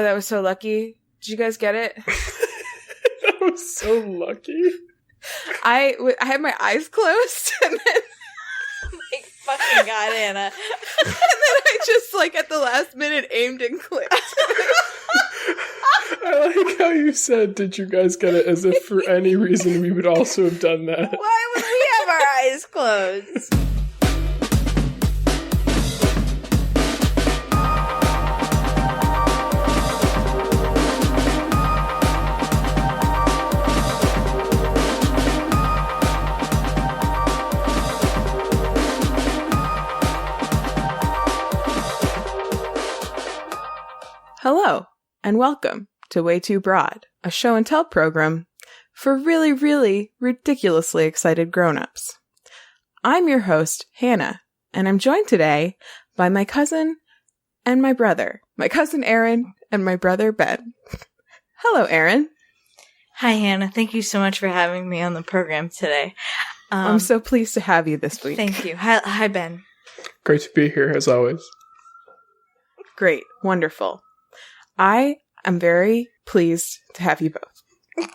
Oh, that was so lucky. Did you guys get it? That was so lucky. I had my eyes closed, and then My fucking God, Anna. and then I just, like, at the last minute aimed and clicked. I like how you said, did you guys get it, as if for any reason we would also have done that. Why would we have our eyes closed? Hello, and welcome to WayTooBroad, a show and tell program for really, really ridiculously excited grown-ups. I'm your host, Hannah, and I'm joined today by my cousin and my brother. My cousin Erin and my brother Ben. Hello, Erin. Hi, Hannah. Thank you so much for having me on the program today. I'm so pleased to have you this week. Thank you. Hi, Ben. Great to be here, as always. Great. Wonderful. I am very pleased to have you both. Is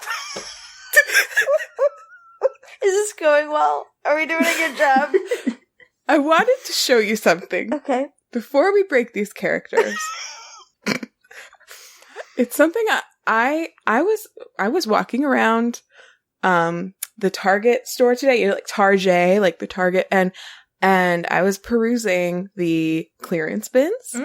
this going well? Are we doing a good job? I wanted to show you something. Okay. Before we break these characters. It's something I was walking around the Target store today, you know, like Target, like the Target, and I was perusing the clearance bins,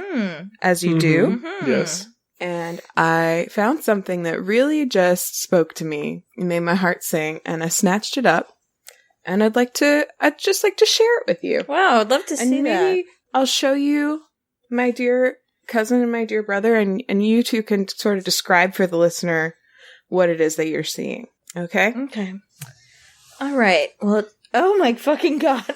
as you do. Mm-hmm. Yes. And I found something that really just spoke to me. It made my heart sing, and I snatched it up. And I'd just like to share it with you. Wow, I'd love to see And maybe I'll show you, my dear cousin and my dear brother, and you two can sort of describe for the listener what it is that you're seeing. Okay? Okay. All right. Well, oh my fucking God.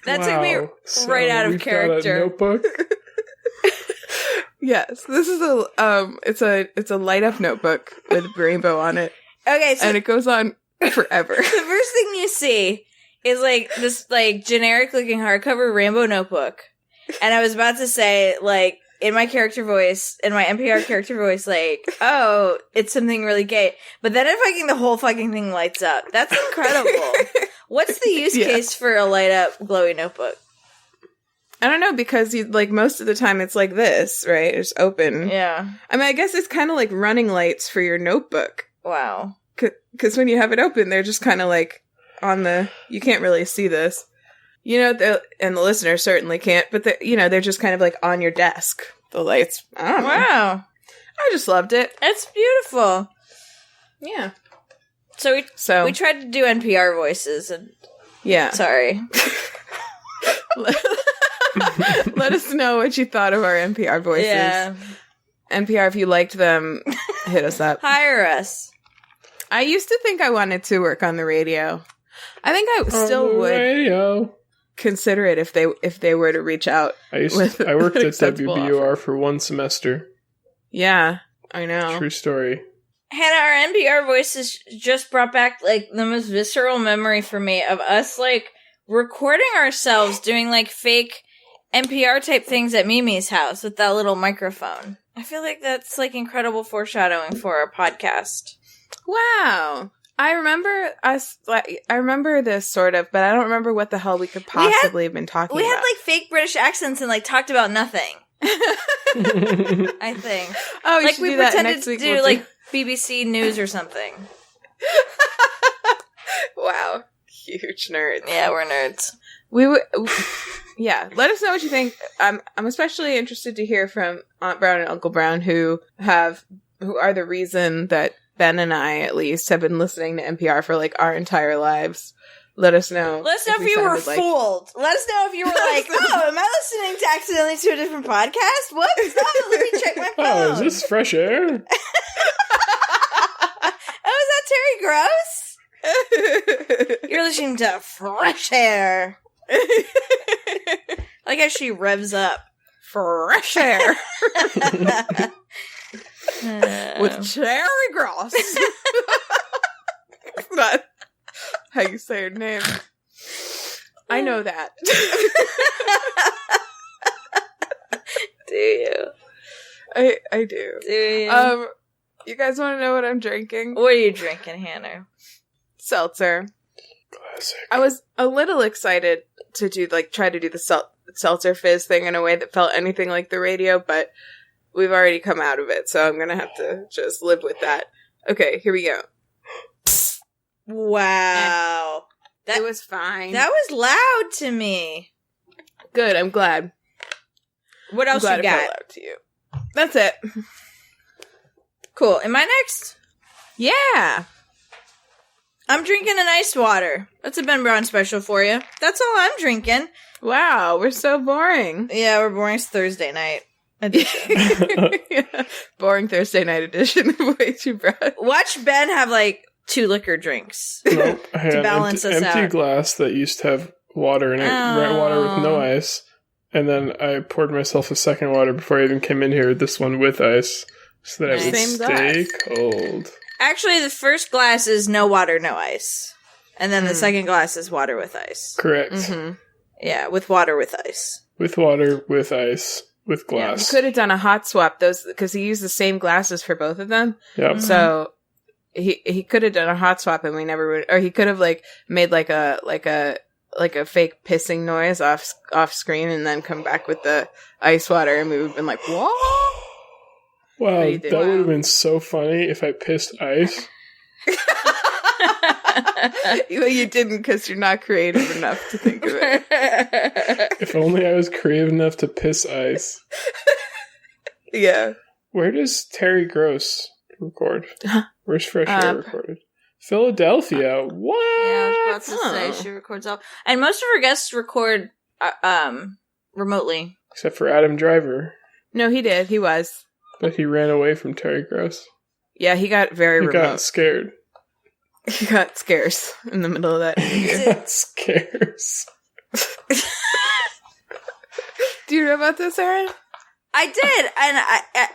That took me right out of character. Got a notebook. Yes, this is it's a light up notebook with rainbow on it. Okay, so and it goes on forever. the first thing you see is like this like generic looking hardcover rainbow notebook. And I was about to say, like, in my character voice, in my NPR character voice, like, oh, it's something really gay. But then the whole fucking thing lights up. That's incredible. What's the use case for a light up glowy notebook? I don't know, because most of the time it's like this, right? It's open. Yeah. I mean, I guess it's kind of like running lights for your notebook. Wow. Because when you have it open, they're just kind of like on you can't really see this. You know, and the listener certainly can't, but they're just kind of like on your desk. The lights. I don't know. Wow. I just loved it. It's beautiful. Yeah. So we tried to do NPR voices and yeah. Sorry. Let us know what you thought of our NPR voices. Yeah. NPR, if you liked them, hit us up. Hire us. I used to think I wanted to work on the radio. I think I still would consider it if they were to reach out. I worked at WBUR for one semester. Yeah, I know. True story. Hannah, our NPR voices just brought back like the most visceral memory for me of us like recording ourselves doing like fake NPR type things at Mimi's house with that little microphone. I feel like that's like incredible foreshadowing for our podcast. Wow. I remember this sort of, but I don't remember what the hell we could possibly have been talking about. We had like fake British accents and like talked about nothing. I think. Oh, like we do that pretended next week. to do like BBC News or something. Wow. Huge nerds. Yeah, we're nerds. We would, yeah. Let us know what you think. I'm especially interested to hear from Aunt Brown and Uncle Brown, who are the reason that Ben and I, at least, have been listening to NPR for like our entire lives. Let us know. Let us know if you were fooled. Let us know if you were like, oh, am I listening to accidentally to a different podcast? What? Oh, let me check my phone. Oh, is this fresh air? Oh, is that Terry Gross? You're listening to Fresh Air. Like how she revs up. Fresh Air. With Terry Gross. That's not how you say her name. I know that. I do. Do you? You guys want to know what I'm drinking? What are you drinking, Hannah? Seltzer. Classic. I was a little excited to try to do the seltzer fizz thing in a way that felt anything like the radio, but we've already come out of it, so I'm gonna have to just live with that. Okay, here we go. Wow. It was fine. That was loud to me. Good, I'm glad. What else I'm glad you it got? felt loud to you. That's it. Cool. Am I next? Yeah. I'm drinking an iced water. That's a Ben Brown special for you. That's all I'm drinking. Wow, we're so boring. Yeah, we're boring. It's Thursday night edition. Yeah. Boring Thursday night edition of Way Too Broad. Watch Ben have like 2 liquor drinks. Nope. I had balance an us empty out. glass that used to have water in it, water with no ice. And then I poured myself a second water before I even came in here, this one with ice, so that Nice. I would Same stay glass. cold. Actually, the first glass is no water, no ice. And then the second glass is water with ice. Correct. Mm-hmm. Yeah, with water with ice. With water, with ice, with He glass. could have done a hot swap, those because he used the same glasses for both of them. Yep. So he could have done a hot swap, and we never would. Or he could have made like a fake pissing noise off screen, and then come back with the ice water, and we would have been like, "What?" Wow, But he that did. would have been so funny if I pissed ice. Well, you didn't because you're not creative enough to think of it. If only I was creative enough to piss ice. Yeah. Where does Terry Gross record? Where's Fresh Air recorded? Philadelphia. What? Yeah, I was about to say she records all. And most of her guests record remotely. Except for Adam Driver. No, he did. He was. But he ran away from Terry Gross. Yeah, he got very He remote. got scared. He got scarce in the middle of that interview. He got scarce. Do you know about this, Erin? I did,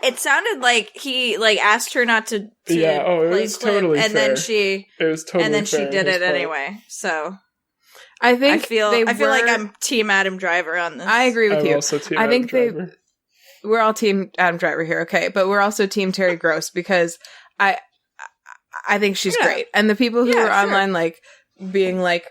and it sounded like he asked her not to Yeah, it was clip, totally and fair. then she It was totally and then she fair on did his it part. anyway. So I think I feel like I'm Team Adam Driver on this. I agree with I'm you. also Team I think Adam Driver. we're all Team Adam Driver here, okay? But we're also Team Terry Gross because I think she's great. And the people who Yeah, were sure. online being like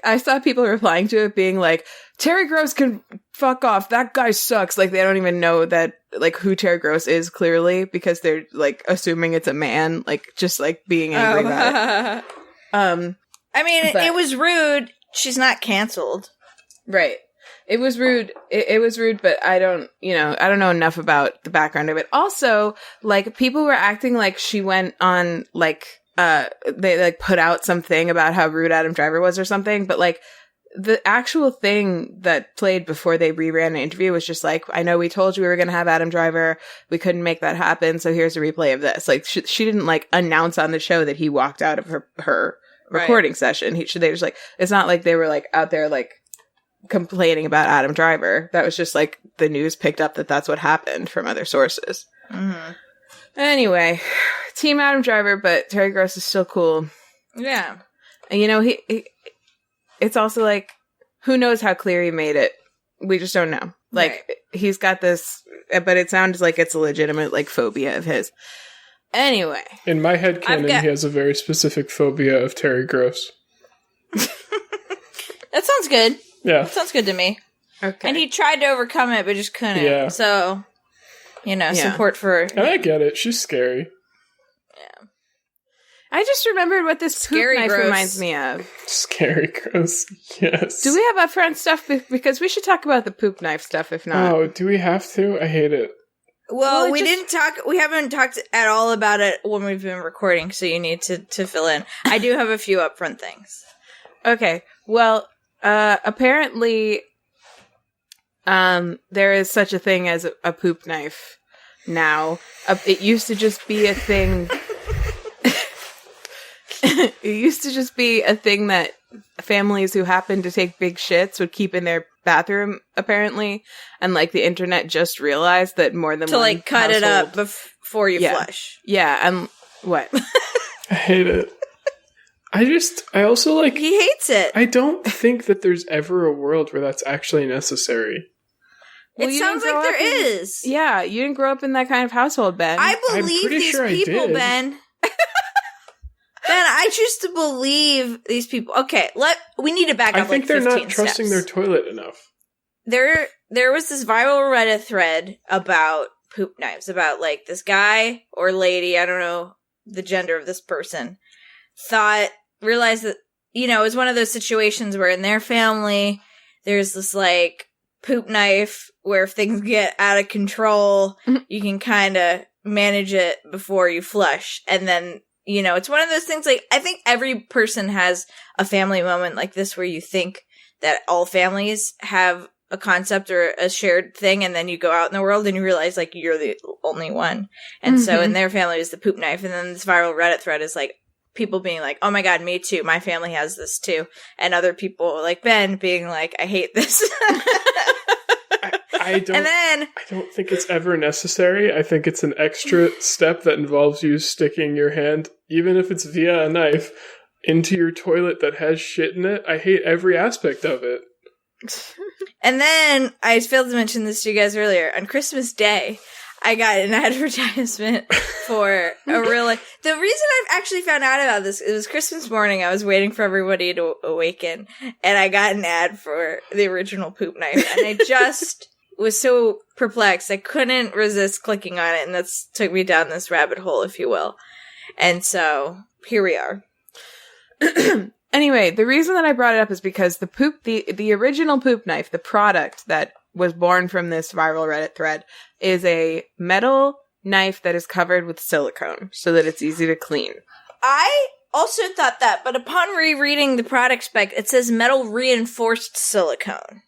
I saw people replying to it being like, Terry Gross can fuck off. That guy sucks. Like they don't even know that who Terry Gross is clearly because they're assuming it's a man, just being angry about it. I mean, but- it was rude. She's not canceled. Right. It was rude. It was rude, but I don't know enough about the background of it. Also, people were acting like she went on, they, put out something about how rude Adam Driver was or something, but, the actual thing that played before they reran the interview was just I know we told you we were going to have Adam Driver. We couldn't make that happen, so here's a replay of this. She didn't, announce on the show that he walked out of her recording session. They just, it's not like they were, out there, complaining about Adam Driver. That was just the news picked up that that's what happened from other sources. Mm-hmm. Anyway, Team Adam Driver, but Terry Gross is still cool. Yeah. And he it's also who knows how clear he made it. We just don't know. Right. He's got this, but it sounds like it's a legitimate phobia of his. Anyway, In my head canon, he has a very specific phobia of Terry Gross. That sounds good. Yeah. That sounds good to me. okay. And he tried to overcome it, but just couldn't. Yeah. So, support for. And I get it. She's scary. I just remembered what this Scary poop knife gross. reminds me of. Scary Gross. Yes. Do we have upfront stuff? Because we should talk about the poop knife stuff, if not. Oh, do we have to? I hate it. Well, Well, we haven't talked at all about it when we've been recording, so you need to fill in. I do have a few upfront things. Okay. Well, apparently, there is such a thing as a poop knife now. It used to just be a thing. It used to just be a thing that families who happened to take big shits would keep in their bathroom, apparently. And the internet just realized that more than To one cut it up household- before you flush. Yeah, and what? I hate it. I also He hates it. I don't think that there's ever a world where that's actually necessary. Well, it sounds like there is. Yeah, you didn't grow up in that kind of household, Ben. I believe these people, Ben. Ben, I choose to believe these people. Okay, we need to back up. I think they're not trusting steps. their toilet enough. There was this viral Reddit thread about poop knives, about like this guy or lady, I don't know the gender of this person, realized that, it was one of those situations where in their family, there's this like poop knife where if things get out of control, you can kind of manage it before you flush. And then, it's one of those things like, I think every person has a family moment like this where you think that all families have a concept or a shared thing, and then you go out in the world and you realize like you're the only one. And so in their family it was the poop knife, and then this viral Reddit thread is like people being like, oh my god, me too, my family has this too, and other people like Ben being like, I hate this. I don't think it's ever necessary. I think it's an extra step that involves you sticking your hand, even if it's via a knife, into your toilet that has shit in it. I hate every aspect of it. And then, I failed to mention this to you guys earlier, on Christmas Day, I got an advertisement for the reason I've actually found out about this, it was Christmas morning, I was waiting for everybody to awaken, and I got an ad for the original poop knife, and I just was so perplexed, I couldn't resist clicking on it, and that's took me down this rabbit hole, if you will. And so, here we are. Anyway, the reason that I brought it up is because the original poop knife, the product that was born from this viral Reddit thread, is a metal knife that is covered with silicone so that it's easy to clean. I also thought that, but upon rereading the product spec, it says metal reinforced silicone.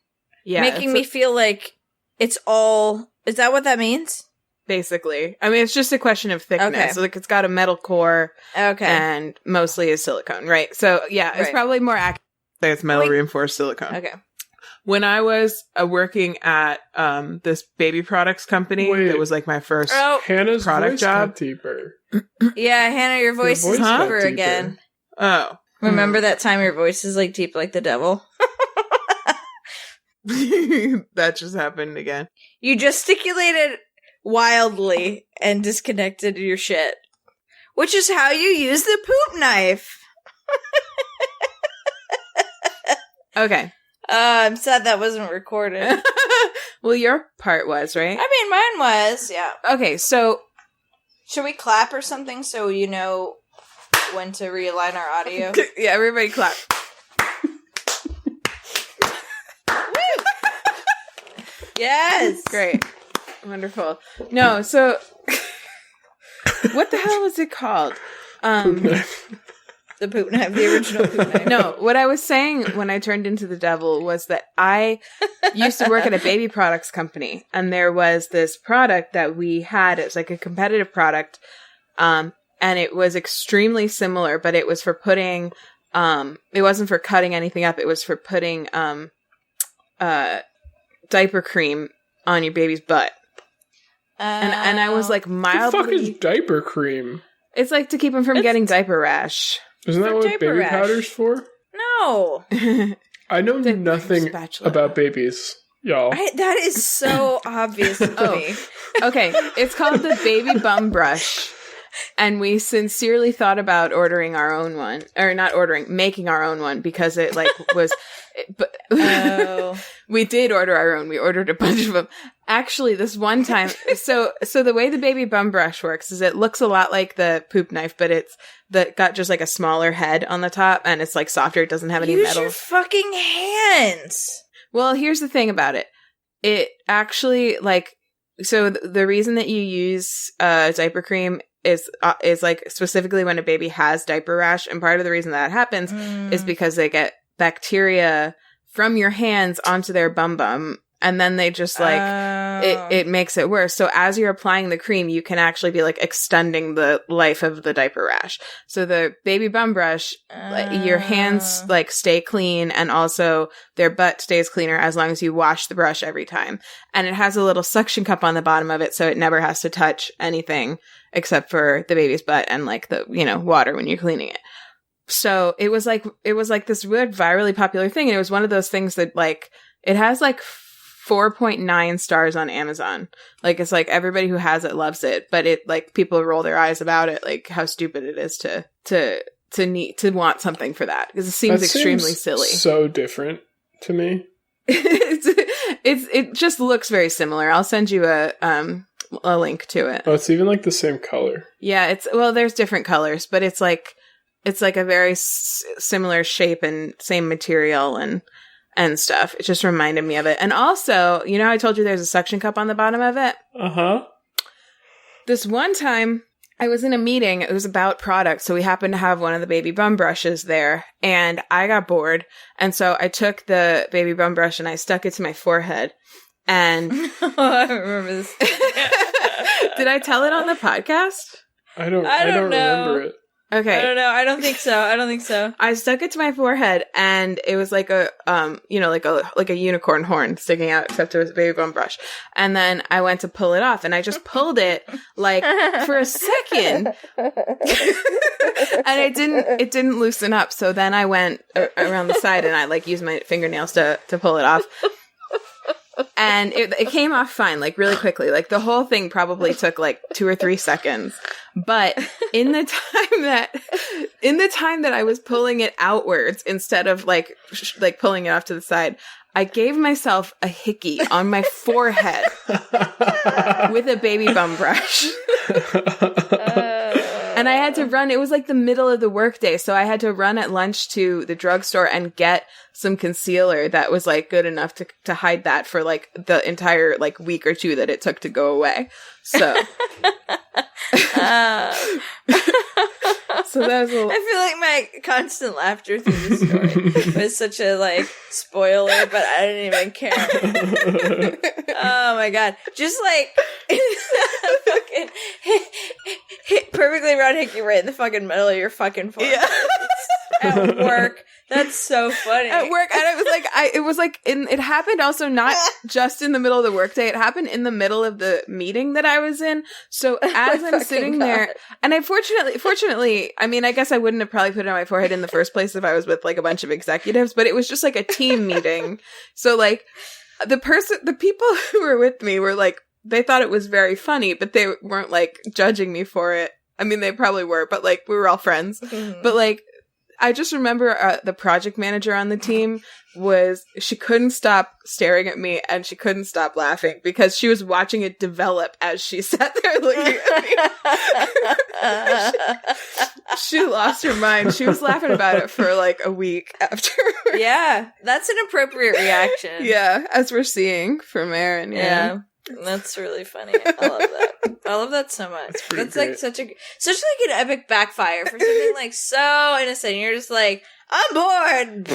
Yeah. Making me feel like it's all... Is that what that means? Basically. I mean, it's just a question of thickness. Okay. So, like, it's got a metal core. Okay. And mostly is silicone, right? So, yeah, it's probably more accurate to say it's metal reinforced silicone. Okay. When I was working at this baby products company, that was like my first Hannah's product voice job. Got deeper. Yeah, Hannah, your voice is deeper again. Oh. Remember that time your voice is like deep like the devil? That just happened again. You gesticulated wildly and disconnected your shit, which is how you use the poop knife. Okay. I'm sad that wasn't recorded. Well, your part was, right? I mean, mine was, yeah. Okay, so... Should we clap or something so you know when to realign our audio? Yeah, everybody clap. Woo! Yes! Great. Wonderful. No, so... what the hell was it called? The poop knife, the original poop knife. No, what I was saying when I turned into the devil was that I used to work at a baby products company, and there was this product that we had. It was like a competitive product, and it was extremely similar, but it was for putting, it wasn't for cutting anything up. It was for putting diaper cream on your baby's butt. And I was like mildly... What the fuck is diaper cream? It's like to keep them from getting diaper rash. Isn't that what baby powder's for? No. I know nothing about babies, y'all. That is so obvious to me. Okay, it's called the baby bum brush. And we sincerely thought about ordering our own one. Or not ordering, making our own one because it like was... But we did order our own. We ordered a bunch of them. Actually, this one time, so the way the baby bum brush works is it looks a lot like the poop knife, but it's got just like a smaller head on the top, and it's like softer. It doesn't have any metal. Use your fucking hands. Well, here's the thing about it. It actually like so the reason that you use diaper cream is like specifically when a baby has diaper rash, and part of the reason that happens is because they get bacteria from your hands onto their bum, and then they just like it makes it worse. So as you're applying the cream, you can actually be like extending the life of the diaper rash. So the baby bum brush, your hands like stay clean, and also their butt stays cleaner as long as you wash the brush every time. And it has a little suction cup on the bottom of it, so it never has to touch anything except for the baby's butt and like the water when you're cleaning it. So it was like this weird virally popular thing, and it was one of those things that like it has like 4.9 stars on Amazon. Like, it's like everybody who has it loves it, but it, like, people roll their eyes about it, like how stupid it is to want something for that, because it seems extremely silly. So different to me. It just looks very similar. I'll send you a link to it. Oh, it's even like the same color. Yeah, there's different colors, but it's like a very similar shape and same material and stuff. It just reminded me of it. And also, you know how I told you there's a suction cup on the bottom of it? Uh-huh. This one time, I was in a meeting. It was about products. So we happened to have one of the baby bum brushes there. And I got bored. And so I took the baby bum brush and I stuck it to my forehead. And I remember this. Did I tell it on the podcast? I don't remember it. Okay. I don't know. I don't think so. I stuck it to my forehead, and it was like a, like a unicorn horn sticking out, except it was a baby bum brush. And then I went to pull it off, and I just pulled it like for a second, and it didn't loosen up. So then I went around the side, and I like used my fingernails to pull it off. And it came off fine, like really quickly. Like the whole thing probably took like 2 or 3 seconds. But in the time that I was pulling it outwards instead of like pulling it off to the side, I gave myself a hickey on my forehead with a baby bum brush. And I had to run. It was like the middle of the workday, so I had to run at lunch to the drugstore and get some concealer that was like good enough to hide that for like the entire like week or two that it took to go away. So, so that was I feel like my constant laughter through this story was such a like spoiler, but I didn't even care. Oh my god! Just like fucking hit perfectly round hickey right in the fucking middle of your fucking forehead. Yeah. At work. That's so funny. At work, and it happened also not just in the middle of the workday. It happened in the middle of the meeting that I was in. So as I'm sitting there, and fortunately, I mean, I guess I wouldn't have probably put it on my forehead in the first place if I was with like a bunch of executives, but it was just like a team meeting. So like the people who were with me were like, they thought it was very funny, but they weren't like judging me for it. I mean, they probably were, but like we were all friends. Mm-hmm. But like, I just remember the project manager on the team she couldn't stop staring at me and she couldn't stop laughing because she was watching it develop as she sat there looking at me. She lost her mind. She was laughing about it for like a week afterwards. Yeah, that's an appropriate reaction. Yeah, as we're seeing from Erin. Yeah. That's really funny. I love that. I love that so much. That's like such like an epic backfire for something like so innocent. You're just like, I'm bored.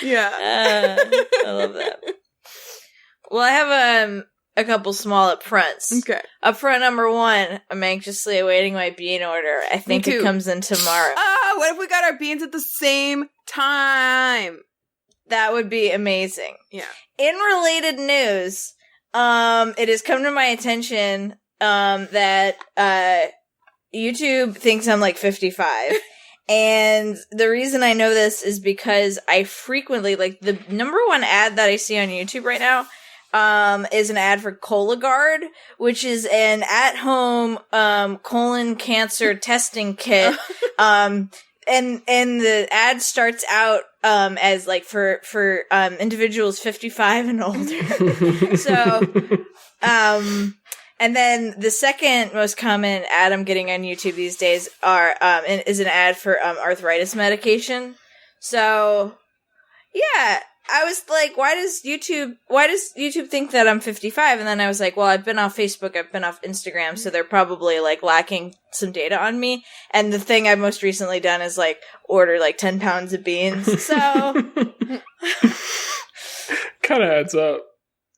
Yeah. I love that. Well, I have a couple small up fronts. Okay. Up front number 1, I'm anxiously awaiting my bean order. I think it comes in tomorrow. Oh, what if we got our beans at the same time? That would be amazing. Yeah. In related news, it has come to my attention that YouTube thinks I'm like 55. And the reason I know this is because I frequently, like, the number one ad that I see on YouTube right now is an ad for Cologuard, which is an at-home colon cancer testing kit. And the ad starts out as like for individuals 55 and older. So and then the second most common ad I'm getting on YouTube these days is an ad for arthritis medication. So yeah, I was like, why does YouTube think that I'm 55? And then I was like, well, I've been off Facebook, I've been off Instagram, so they're probably like lacking some data on me. And the thing I've most recently done is like order like 10 pounds of beans. So kind of adds up.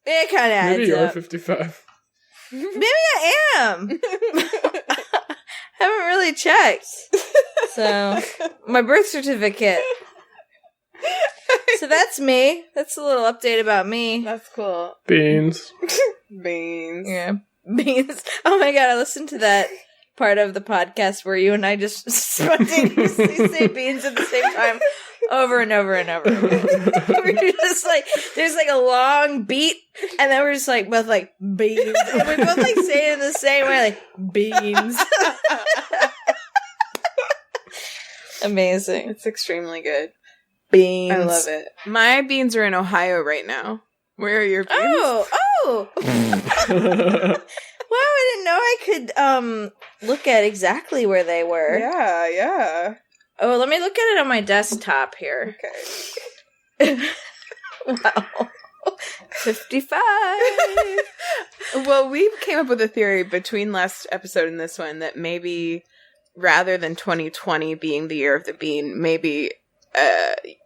It kind of adds up. Maybe you're 55. Maybe I am. Haven't really checked. So my birth certificate. So that's me. That's a little update about me. That's cool. Beans. Beans. Yeah. Beans. Oh my god, I listened to that part of the podcast where you and I just spontaneously say beans at the same time. over and over and over again. We're just like, there's like a long beat, and then we're just like, both like, beans. And we both like say it in the same way, like, beans. Amazing. It's extremely good. Beans. I love it. My beans are in Ohio right now. Where are your beans? Oh! Wow, I didn't know I could look at exactly where they were. Yeah. Oh, let me look at it on my desktop here. Okay. Wow. 55. Well, we came up with a theory between last episode and this one that maybe rather than 2020 being the year of the bean, maybe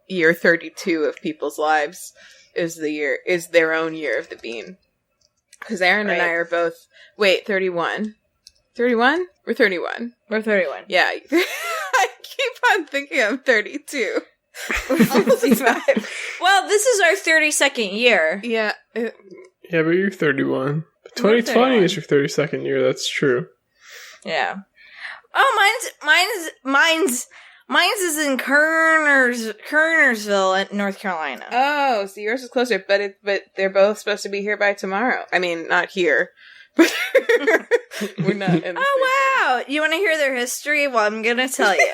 year 32 of people's lives is their own year of the bean. Because Erin and I are both... Wait, 31? 31? We're 31. We're 31. Yeah. I keep on thinking I'm 32. Well, this is our 32nd year. Yeah. Yeah, but you're 31. 2020 is your 32nd year, that's true. Yeah. Oh, mine's is in Kernersville, North Carolina. Oh, so yours is closer, but they're both supposed to be here by tomorrow. I mean, not here, but we're not in the wow. You want to hear their history? Well, I'm going to tell you.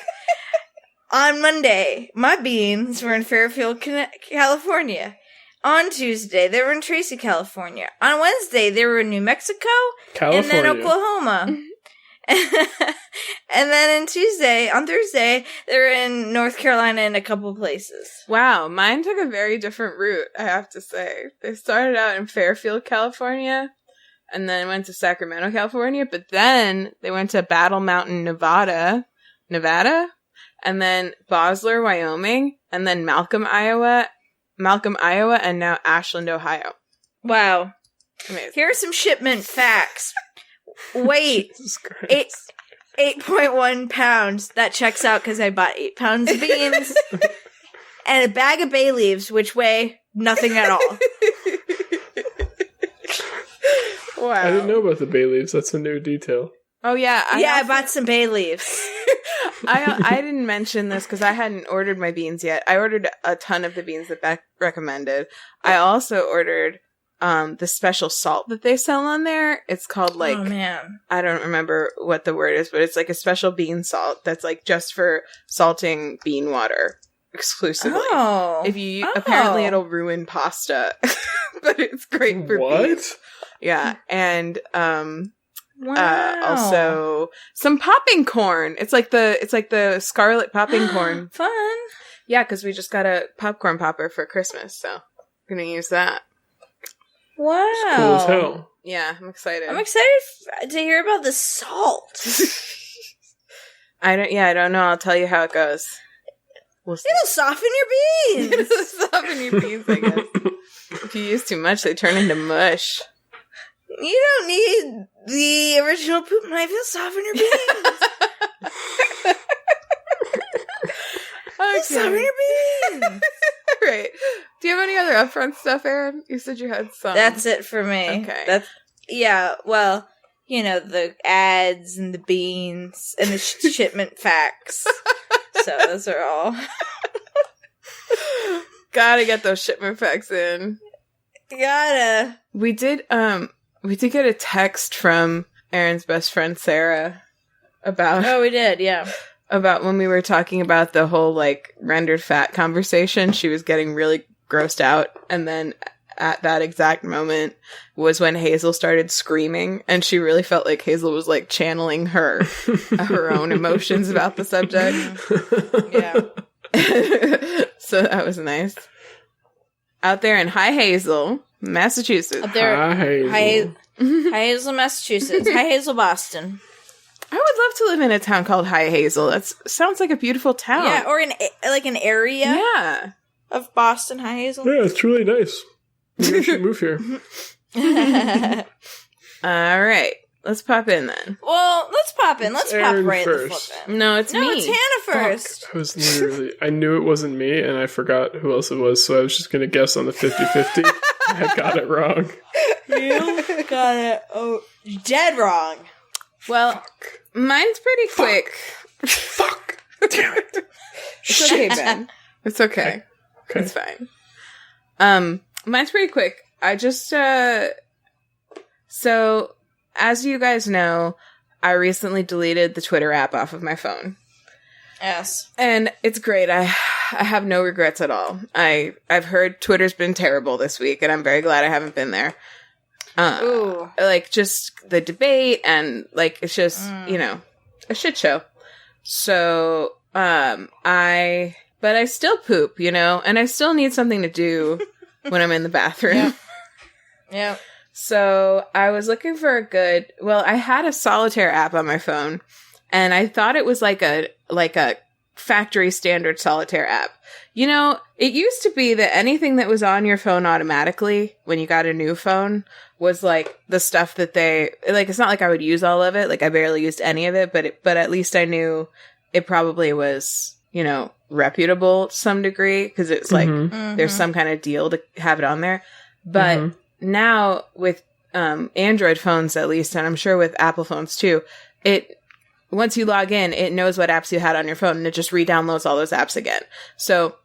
On Monday, my beans were in Fairfield, California. On Tuesday, they were in Tracy, California. On Wednesday, they were in New Mexico. California. And then Oklahoma. And then on Thursday, they were in North Carolina in a couple places. Wow, mine took a very different route, I have to say. They started out in Fairfield, California, and then went to Sacramento, California, but then they went to Battle Mountain, Nevada, and then Bosler, Wyoming, and then Malcolm, Iowa, and now Ashland, Ohio. Wow. Amazing. Here are some shipment facts. Weight, 8.1 pounds. That checks out because I bought 8 pounds of beans. And a bag of bay leaves, which weigh nothing at all. Wow. I didn't know about the bay leaves. That's a new detail. Oh, yeah. I bought some bay leaves. I didn't mention this because I hadn't ordered my beans yet. I ordered a ton of the beans that Beck recommended. I also ordered the special salt that they sell on there. It's called like, oh man, I don't remember what the word is, but it's like a special bean salt that's like just for salting bean water exclusively. Oh, apparently it'll ruin pasta, but it's great for beans. Yeah, and wow. also some popping corn. It's like the scarlet popping corn. Fun. Yeah, because we just got a popcorn popper for Christmas, so we're gonna use that. Wow. It's cool as hell. Yeah, I'm excited. I'm excited to hear about the salt. I don't know. I'll tell you how it goes. We'll see. It'll soften your beans. It'll soften your beans, I guess. If you use too much, they turn into mush. You don't need the original poop knife. It'll soften your beans. It'll soften your beans. Right. Do you have any other upfront stuff, Erin? You said you had some. That's it for me. Okay. Well, the ads and the beans and the shipment facts. So those are all. Gotta get those shipment facts in. Gotta. We did get a text from Erin's best friend, Sarah, about... Oh, we did, yeah. About when we were talking about the whole, like, rendered fat conversation. She was getting really grossed out, and then at that exact moment was when Hazel started screaming, and she really felt like Hazel was, like, channeling her own emotions about the subject. Yeah. So that was nice. Out there in High Hazel, Massachusetts. Up there, High Hazel. High Hazel, Massachusetts. High Hazel, Boston. I would love to live in a town called High Hazel. That sounds like a beautiful town. Yeah, or an area. Yeah. Of Boston, High Hazel. Yeah, it's really nice. Maybe I should move here. All right. Let's pop in then. Well, let's pop in. Let's pop Erin right in the first. flip in. No, it's me. No, it's Hannah first. I was literally... I knew it wasn't me, and I forgot who else it was, so I was just going to guess on the 50-50. I got it wrong. You got it. Oh, dead wrong. Well, mine's pretty quick. Fuck. Damn it. It's okay, Ben. It's okay. Okay. It's fine. Mine's pretty quick. I just, so, as you guys know, I recently deleted the Twitter app off of my phone. Yes. And it's great. I have no regrets at all. I've heard Twitter's been terrible this week, and I'm very glad I haven't been there. Ooh. Like, just the debate, and, like, it's just, you know, a shit show. So, but I still poop, you know, and I still need something to do when I'm in the bathroom. Yeah. So I was looking for I had a Solitaire app on my phone, and I thought it was like a factory standard Solitaire app. You know, it used to be that anything that was on your phone automatically when you got a new phone was like the stuff that it's not like I would use all of it. Like, I barely used any of it, but at least I knew it probably was, you know, reputable to some degree, because it's like there's some kind of deal to have it on there. But now with Android phones, at least, and I'm sure with Apple phones too, once you log in, it knows what apps you had on your phone, and it just re-downloads all those apps again. So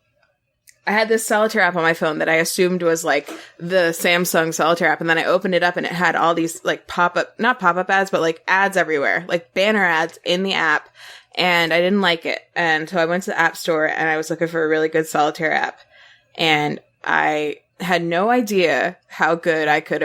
I had this Solitaire app on my phone that I assumed was like the Samsung Solitaire app, and then I opened it up and it had all these like not pop-up ads, but like ads everywhere, like banner ads in the app, and I didn't like it. And so I went to the App Store and I was looking for a really good Solitaire app, and I had no idea how good I could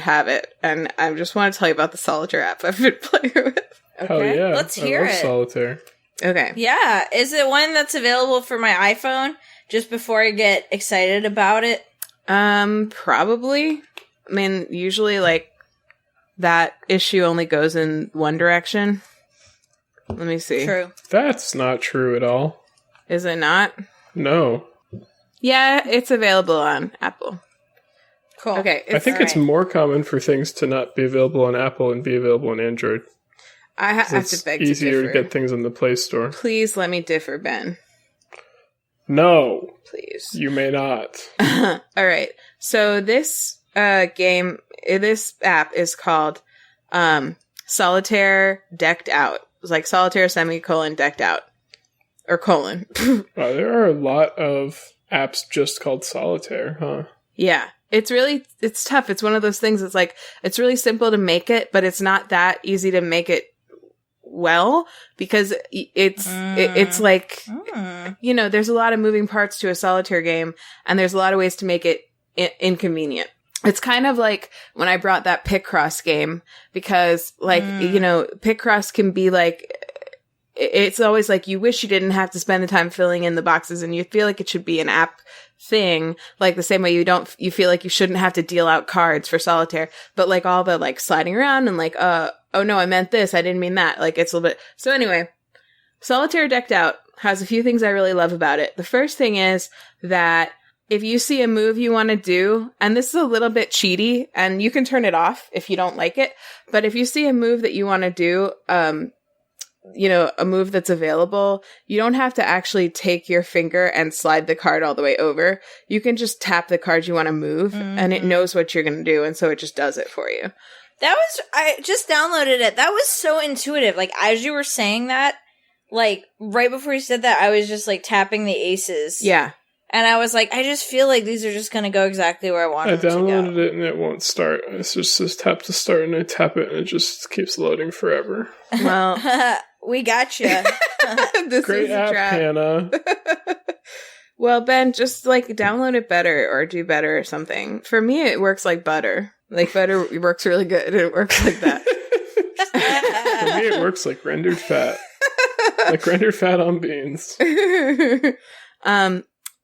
have it. And I just want to tell you about the Solitaire app I've been playing with. Okay? Hell yeah. Let's hear it. Solitaire. Okay. Yeah. Is it one that's available for my iPhone just before I get excited about it? Probably. I mean, usually like that issue only goes in one direction. Let me see. True. That's not true at all. Is it not? No. Yeah, it's available on Apple. Cool. Okay. I think it's more common for things to not be available on Apple and be available on Android. I have to beg to differ. It's easier to get things on the Play Store. Please let me differ, Ben. No. Please. You may not. All right. So this this app is called Solitaire Decked Out. It's like Solitaire semicolon decked out. Or colon. Wow, there are a lot of apps just called Solitaire, huh? Yeah. It's tough. It's one of those things. It's like, it's really simple to make it, but it's not that easy to make it well, because it's like, you know, there's a lot of moving parts to a Solitaire game, and there's a lot of ways to make it inconvenient. It's kind of like when I brought that Picross game, because like, you know, Picross can be like, it's always like you wish you didn't have to spend the time filling in the boxes, and you feel like it should be an app thing, like the same way you feel like you shouldn't have to deal out cards for Solitaire, but like all the like sliding around and like, oh no, I meant this, I didn't mean that. Like, it's a little bit. So anyway, Solitaire Decked Out has a few things I really love about it. The first thing is that if you see a move you want to do, and this is a little bit cheaty, and you can turn it off if you don't like it, but if you see a move that you want to do, you know, a move that's available, you don't have to actually take your finger and slide the card all the way over. You can just tap the card you want to move, and it knows what you're going to do, and so it just does it for you. I just downloaded it. That was so intuitive. Like, as you were saying that, like, right before you said that, I was just, like, tapping the aces. Yeah. And I was like, I just feel like these are just going to go exactly where I want them to go. I downloaded it and it won't start. It's just says tap to start, and I tap it and it just keeps loading forever. Well, we got you. This Great is app, a trap. Hannah. Well, Ben, just like download it better or do better or something. For me, it works like butter. Like butter works really good. It works like that. For me, it works like rendered fat. Like rendered fat on beans.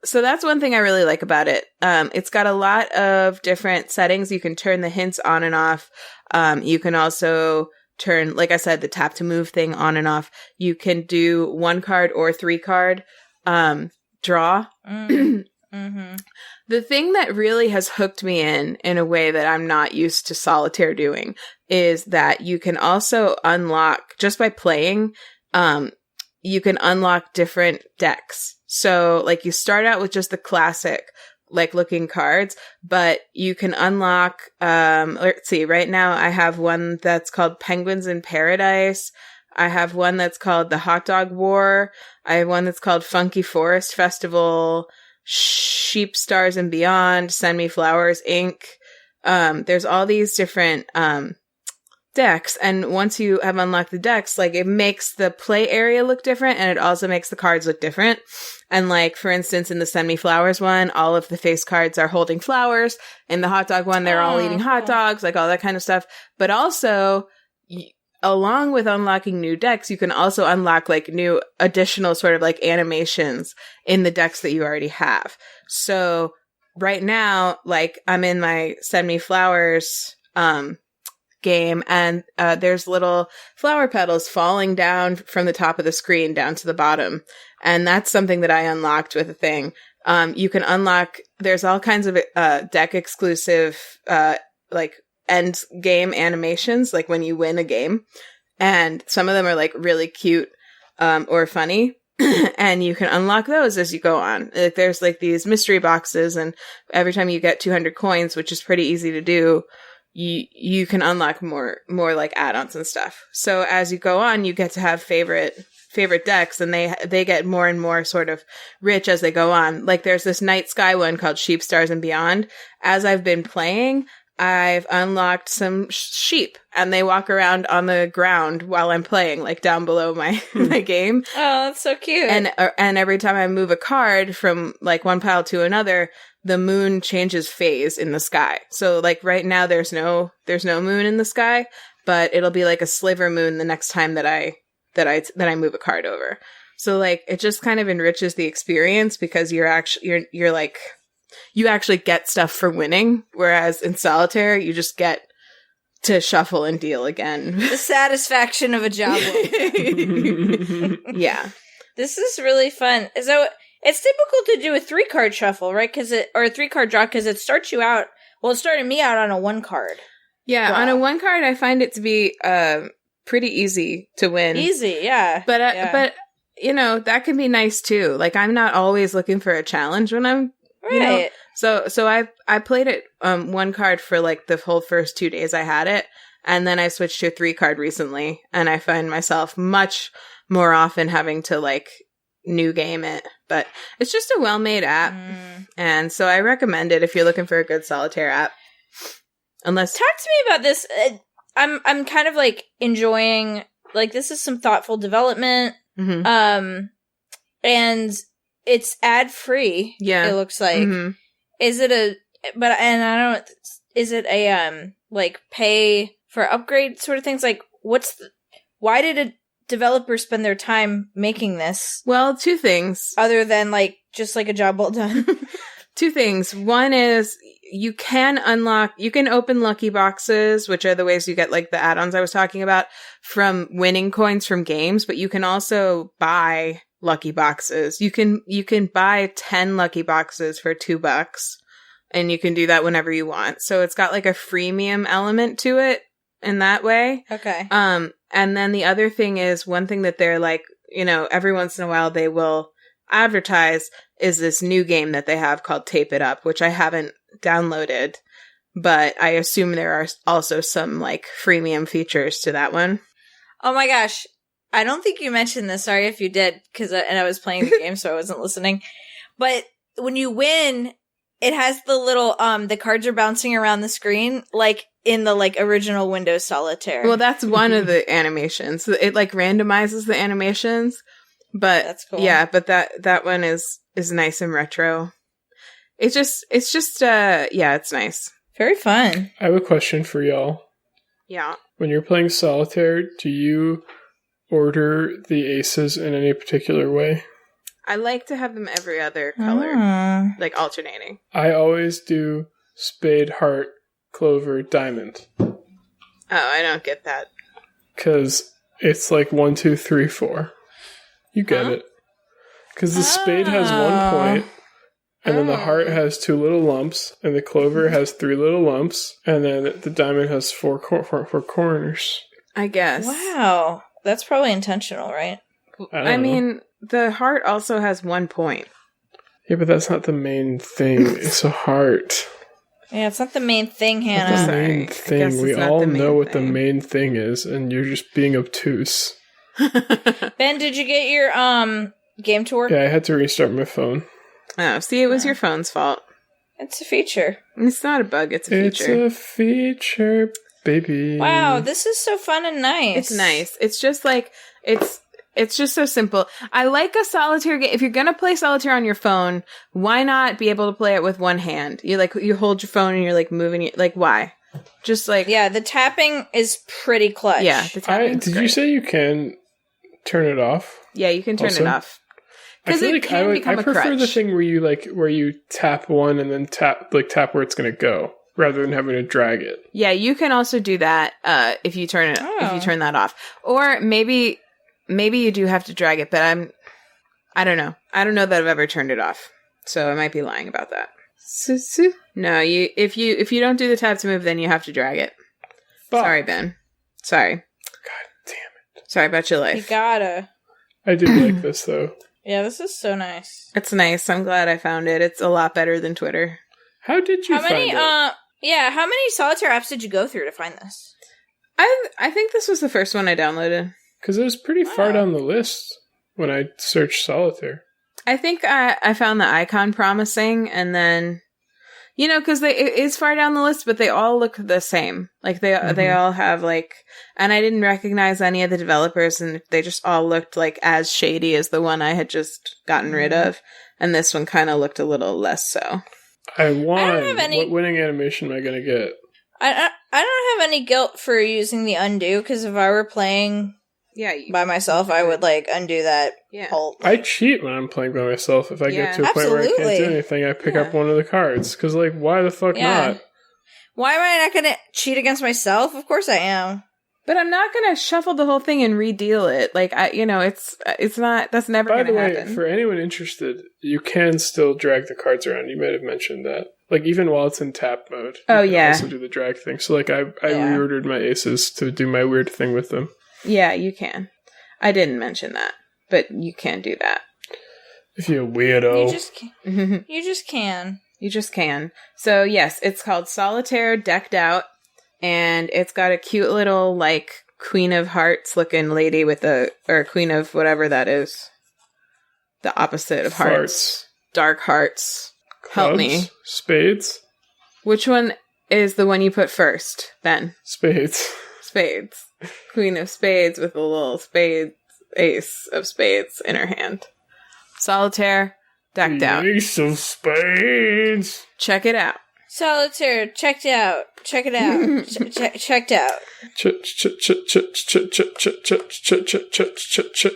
So that's one thing I really like about it. It's got a lot of different settings. You can turn the hints on and off. You can also turn, like I said, the tap to move thing on and off. You can do 1 card or 3 card draw. The thing that really has hooked me in a way that I'm not used to Solitaire doing is that you can also unlock, just by playing, you can unlock different decks. So, like, you start out with just the classic, like, looking cards, but you can unlock, let's see, right now I have one that's called Penguins in Paradise. I have one that's called the Hot Dog War. I have one that's called Funky Forest Festival, Sheep Stars and Beyond, Send Me Flowers Inc. There's all these different decks, and once you have unlocked the decks, like, it makes the play area look different, and it also makes the cards look different. And, like, for instance, in the Send Me Flowers one, all of the face cards are holding flowers. In the hot dog one, they're all eating hot dogs, like, all that kind of stuff. But also, along with unlocking new decks, you can also unlock, like, new additional sort of, like, animations in the decks that you already have. So right now, like, I'm in my Send Me Flowers game, and there's little flower petals falling down from the top of the screen down to the bottom, and that's something that I unlocked with a thing. You can unlock, there's all kinds of deck exclusive like end game animations, like when you win a game, and some of them are like really cute or funny. And you can unlock those as you go on. Like, there's like these mystery boxes, and every time you get 200 coins, which is pretty easy to do, you can unlock more like add-ons and stuff. So as you go on, you get to have favorite decks, and they get more and more sort of rich as they go on. Like, there's this Night Sky one called Sheep Stars and Beyond. As I've been playing, I've unlocked some sheep, and they walk around on the ground while I'm playing, like down below my game. Oh, that's so cute. And every time I move a card from like one pile to another, the moon changes phase in the sky. So like right now there's no moon in the sky, but it'll be like a sliver moon the next time that I move a card over. So like it just kind of enriches the experience, because you're like, you actually get stuff for winning, whereas in Solitaire you just get to shuffle and deal again. The satisfaction of a job well. Yeah. This is really fun. So it's typical to do a 3-card shuffle, right? Or a 3-card draw, because it starts you out. Well, it started me out on a 1-card. Yeah, draw. On a 1-card, I find it to be pretty easy to win. Easy, yeah. But you know, that can be nice too. Like, I'm not always looking for a challenge when I'm, you know. So I played it 1 card for like the whole first 2 days I had it, and then I switched to a 3-card recently, and I find myself much more often having to like new game it. But it's just a well-made app, and so I recommend it if you're looking for a good solitaire app. Talk to me about this. I'm kind of like enjoying, like, this is some thoughtful development. Mm-hmm. And it's ad free. Yeah, it looks like. Mm-hmm. Is it is it a like pay for upgrade sort of things? Like, why did a developer spend their time making this? Well, 2 things. Other than like just like a job well done. 2 things. One is you can open lucky boxes, which are the ways you get like the add-ons I was talking about, from winning coins from games, but you can also buy lucky boxes. You can buy 10 lucky boxes for $2, and you can do that whenever you want. So it's got like a freemium element to it in that way. Okay. And then the other thing is, one thing that they're like, you know, every once in a while they will advertise is this new game that they have called Tape It Up, which I haven't downloaded, but I assume there are also some like freemium features to that one. Oh my gosh. I don't think you mentioned this. Sorry if you did, I was playing the game, so I wasn't listening. But when you win, it has the little, the cards are bouncing around the screen, like in the like original Windows Solitaire. Well, that's one of the animations. It like randomizes the animations, but that's cool. Yeah, but that one is nice and retro. It's nice. Very fun. I have a question for y'all. Yeah. When you're playing Solitaire, do you order the aces in any particular way? I like to have them every other color, like alternating. I always do spade, heart, clover, diamond. Oh, I don't get that. Because it's like 1, 2, 3, 4. You get it. Because the spade has 1 point, and then the heart has 2 little lumps, and the clover has 3 little lumps, and then the diamond has 4 corners. I guess. Wow. That's probably intentional, right? I mean, the heart also has 1 point. Yeah, but that's not the main thing. It's a heart. Yeah, it's not the main thing, Hannah. Not the main thing. We all know what the main thing is, and you're just being obtuse. Ben, did you get your game to work? Yeah, I had to restart my phone. Oh, see, it was your phone's fault. It's a feature. It's not a bug, it's a feature. It's a feature, baby. Wow, this is so fun and nice. It's nice. It's just like, it's just so simple. I like a solitaire game. If you're gonna play solitaire on your phone, why not be able to play it with one hand? You hold your phone and you're like moving it. Like, why? Just like, yeah, the tapping is pretty clutch. Yeah, the tapping. Did you say you can turn it off? Yeah, you can turn it off. I feel like I prefer the thing where you tap one and then tap where it's gonna go, rather than having to drag it. Yeah, you can also do that if you turn that off. Or maybe you do have to drag it, but I don't know. I don't know that I've ever turned it off. So I might be lying about that. No, if you don't do the tap to move, then you have to drag it. Sorry, Ben. Sorry. God damn it. Sorry about your life. You gotta. I do like this though. Yeah, this is so nice. It's nice. I'm glad I found it. It's a lot better than Twitter. How did you find it? Yeah, how many solitaire apps did you go through to find this? I think this was the first one I downloaded. Because it was pretty far down the list when I searched solitaire. I think I found the icon promising, and then, because it is far down the list, but they all look the same. Like, they all have, like, and I didn't recognize any of the developers, and they just all looked, like, as shady as the one I had just gotten rid of, and this one kind of looked a little less so. I won. What winning animation am I going to get? I don't have any guilt for using the undo, because if I were playing... Yeah, by myself, I would undo that whole thing. I cheat when I'm playing by myself. If I get to a point where I can't do anything, I pick up one of the cards. Because, why the fuck not? Why am I not going to cheat against myself? Of course I am. But I'm not going to shuffle the whole thing and redeal it. It's not, that's never going to happen. By the way, for anyone interested, you can still drag the cards around. You might have mentioned that. Even while it's in tap mode. You can also do the drag thing. So, I reordered my aces to do my weird thing with them. Yeah, you can. I didn't mention that, but you can do that. If you're a weirdo. You just can. You just can. You just can. So, yes, it's called Solitaire Decked Out, and it's got a cute little, Queen of Hearts looking lady or Queen of whatever that is. The opposite of hearts. Dark hearts. Clubs, help me. Spades. Which one is the one you put first, Ben? Spades. Spades. Queen of Spades with a little ace of spades in her hand. Solitaire, decked out. Ace of spades. Check it out. Solitaire, checked out. Check it out. Checked out.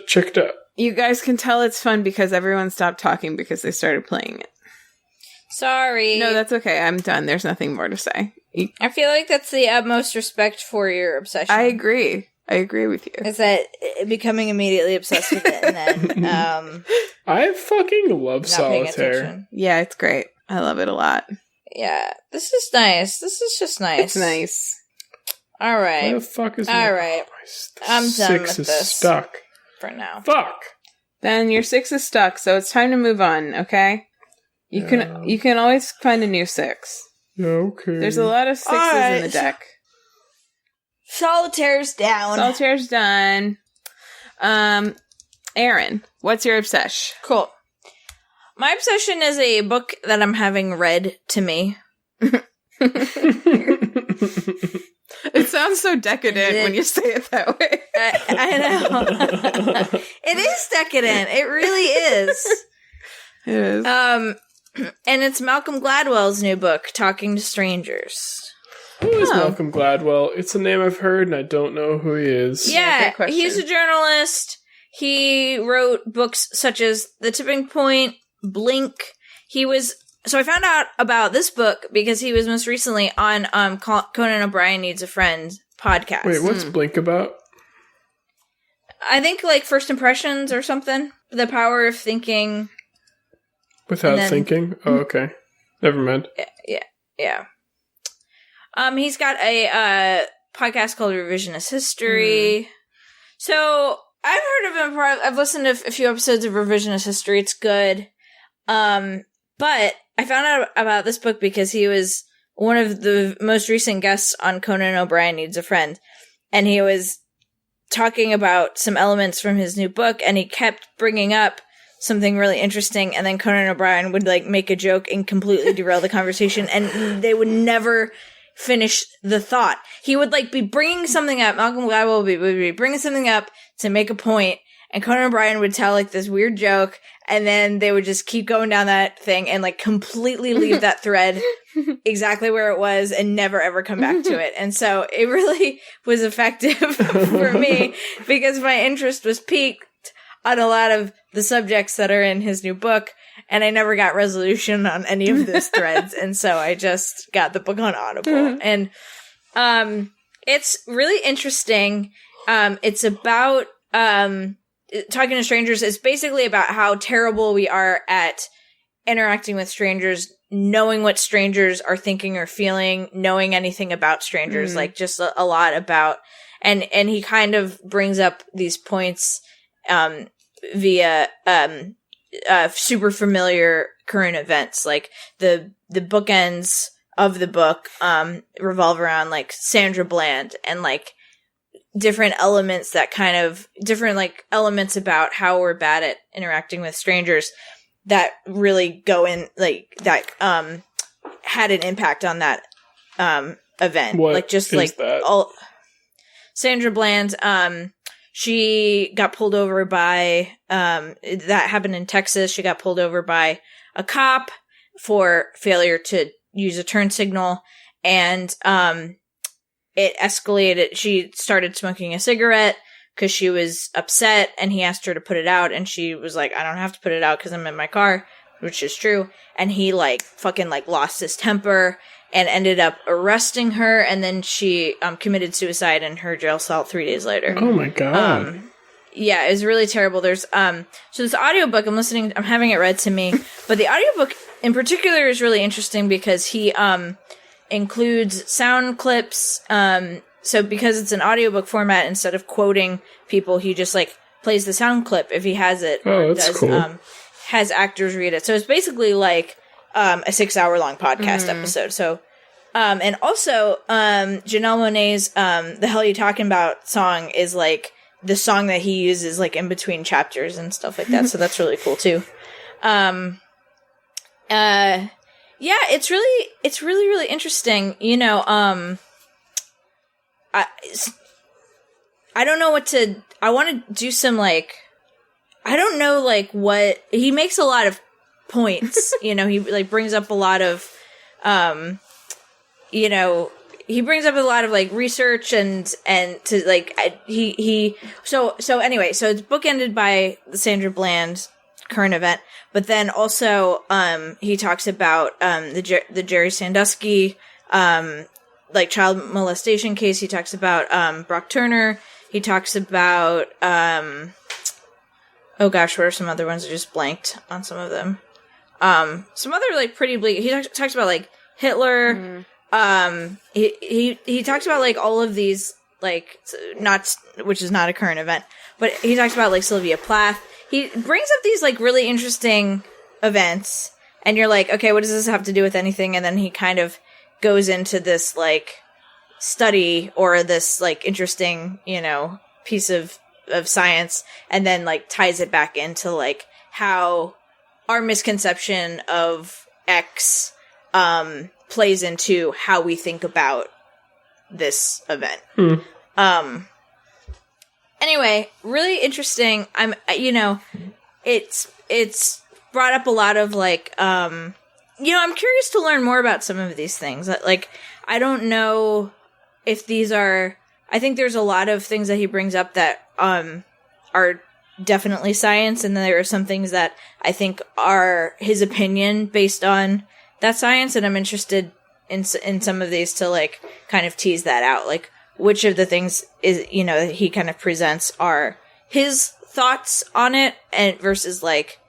Checked out. You guys can tell it's fun because everyone stopped talking because they started playing it. Sorry. No, that's okay. I'm done. There's nothing more to say. I feel like that's the utmost respect for your obsession. I agree with you. Is that becoming immediately obsessed with it and then I fucking love Solitaire. Yeah, it's great. I love it a lot. Yeah, this is nice. This is just nice. It's nice. All right. Where the fuck is all right? I'm done with this. Stuck for now. Fuck. Then your 6 is stuck, so it's time to move on. Okay. You can always find a new 6. Yeah, okay. There's a lot of 6s in the deck. Solitaire's down. Solitaire's done. Erin, what's your obsession? Cool. My obsession is a book that I'm having read to me. It sounds so decadent when you say it that way. I know. It is decadent. It really is. It is. And it's Malcolm Gladwell's new book, Talking to Strangers. Who is Malcolm Gladwell? It's a name I've heard, and I don't know who he is. Yeah, he's a journalist. He wrote books such as The Tipping Point, Blink. So I found out about this book because he was most recently on Conan O'Brien Needs a Friend podcast. Wait, what's Blink about? I think first impressions or something. The power of thinking without thinking. Oh, okay. Never mind. Yeah. He's got a podcast called Revisionist History. So I've heard of him. I've listened to a few episodes of Revisionist History. It's good. But I found out about this book because he was one of the most recent guests on Conan O'Brien Needs a Friend. And he was talking about some elements from his new book, and he kept bringing up something really interesting, and then Conan O'Brien would like make a joke and completely derail the conversation, and they would never finish the thought. He would like be bringing something up. Malcolm Gladwell would be bringing something up to make a point, and Conan O'Brien would tell like this weird joke, and then they would just keep going down that thing and like completely leave that thread exactly where it was and never ever come back to it. And so it really was effective for me because my interest was piqued on a lot of the subjects that are in his new book, and I never got resolution on any of those threads. And so I just got the book on Audible. And it's really interesting. It's about talking to strangers. It's basically about how terrible we are at interacting with strangers, knowing what strangers are thinking or feeling, knowing anything about strangers, like just a lot about, and he kind of brings up these points via super familiar current events. Like the bookends of the book revolve around like Sandra Bland and like different elements that kind of different like elements about how we're bad at interacting with strangers that really go in like that had an impact on that event. What like just is like that? all Sandra Bland she got pulled over by that happened in Texas. She got pulled over by a cop for failure to use a turn signal, and it escalated. She started smoking a cigarette because she was upset, and he asked her to put it out, and she was like, I don't have to put it out because I'm in my car, which is true. And he like fucking like lost his temper and ended up arresting her, and then she committed suicide in her jail cell 3 days later. Oh my god. Yeah, it was really terrible. There's so this audiobook I'm having it read to me, but the audiobook in particular is really interesting because he includes sound clips. So because it's an audiobook format, instead of quoting people, he just like plays the sound clip if he has it. Oh, that's cool. Has actors read it. So it's basically like a 6-hour-long podcast episode. So and also Janelle Monáe's The Hell You Talking About song is like the song that he uses like in between chapters and stuff like that. So that's really cool too. Yeah, it's really interesting. You know, I don't know what to, I want to do some like, I don't know like what, he makes a lot of points, you know, he like brings up a lot of, you know, he brings up a lot of like research and to like, so anyway, so it's bookended by the Sandra Bland current event, but then also, he talks about, the Jerry Sandusky, like child molestation case. He talks about, Brock Turner. He talks about, oh gosh, what are some other ones? I just blanked on some of them. Some other like pretty bleak. He talks about like Hitler. He talks about like all of these, like not, which is not a current event, but he talks about like Sylvia Plath. He brings up these like really interesting events, and you're like, okay, what does this have to do with anything? And then he kind of goes into this like study or this like interesting, you know, piece of science, and then like ties it back into like how our misconception of X plays into how we think about this event. Anyway, really interesting. You know, it's brought up a lot of like, you know, I'm curious to learn more about some of these things. Like, I don't know if these are, I think there's a lot of things that he brings up that are definitely science, and then there are some things that I think are his opinion based on that science, and I'm interested in some of these to like kind of tease that out, like which of the things is, you know, that he kind of presents are his thoughts on it and versus like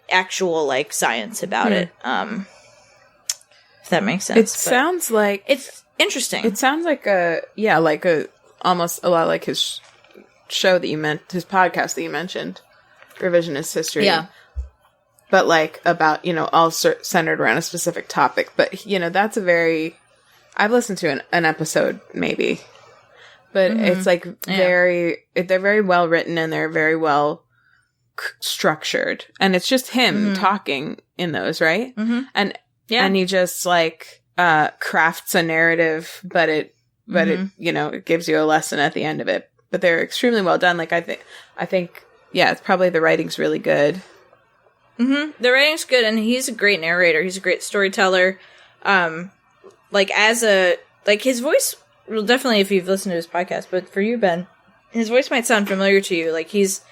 actual like science about it. If that makes sense. It sounds like it's interesting. It sounds like almost a lot like his show that you meant, his podcast that you mentioned, Revisionist History. Yeah. But like about, you know, all centered around a specific topic. But, you know, that's a very, I've listened to an episode maybe, but it's like they're very well written and they're very well structured, and it's just him talking in those, right? And he just like crafts a narrative, but it it gives you a lesson at the end of it. But they're extremely well done. Like I think it's probably the writing's really good. The writing's good, and he's a great narrator. He's a great storyteller. His voice, well, definitely if you've listened to his podcast, but for you, Ben, his voice might sound familiar to you. Like he's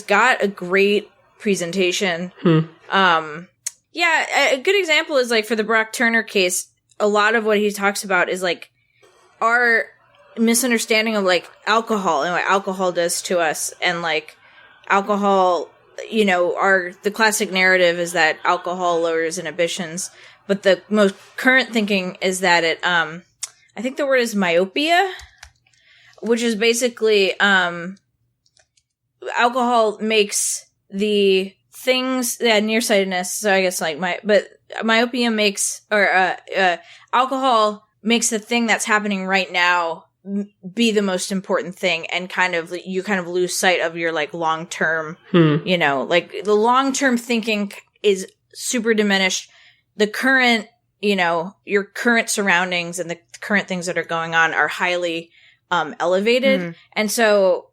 got a great presentation. A good example is like for the Brock Turner case, a lot of what he talks about is like our misunderstanding of like alcohol and what alcohol does to us, and like alcohol, the classic narrative is that alcohol lowers inhibitions, but the most current thinking is that it, I think the word is myopia, which is basically, alcohol makes the things, nearsightedness, so I guess like myopia makes, alcohol makes the thing that's happening right now be the most important thing, and you lose sight of your like long-term, like the long-term thinking is super diminished. The current, your current surroundings and the current things that are going on are highly elevated. And so,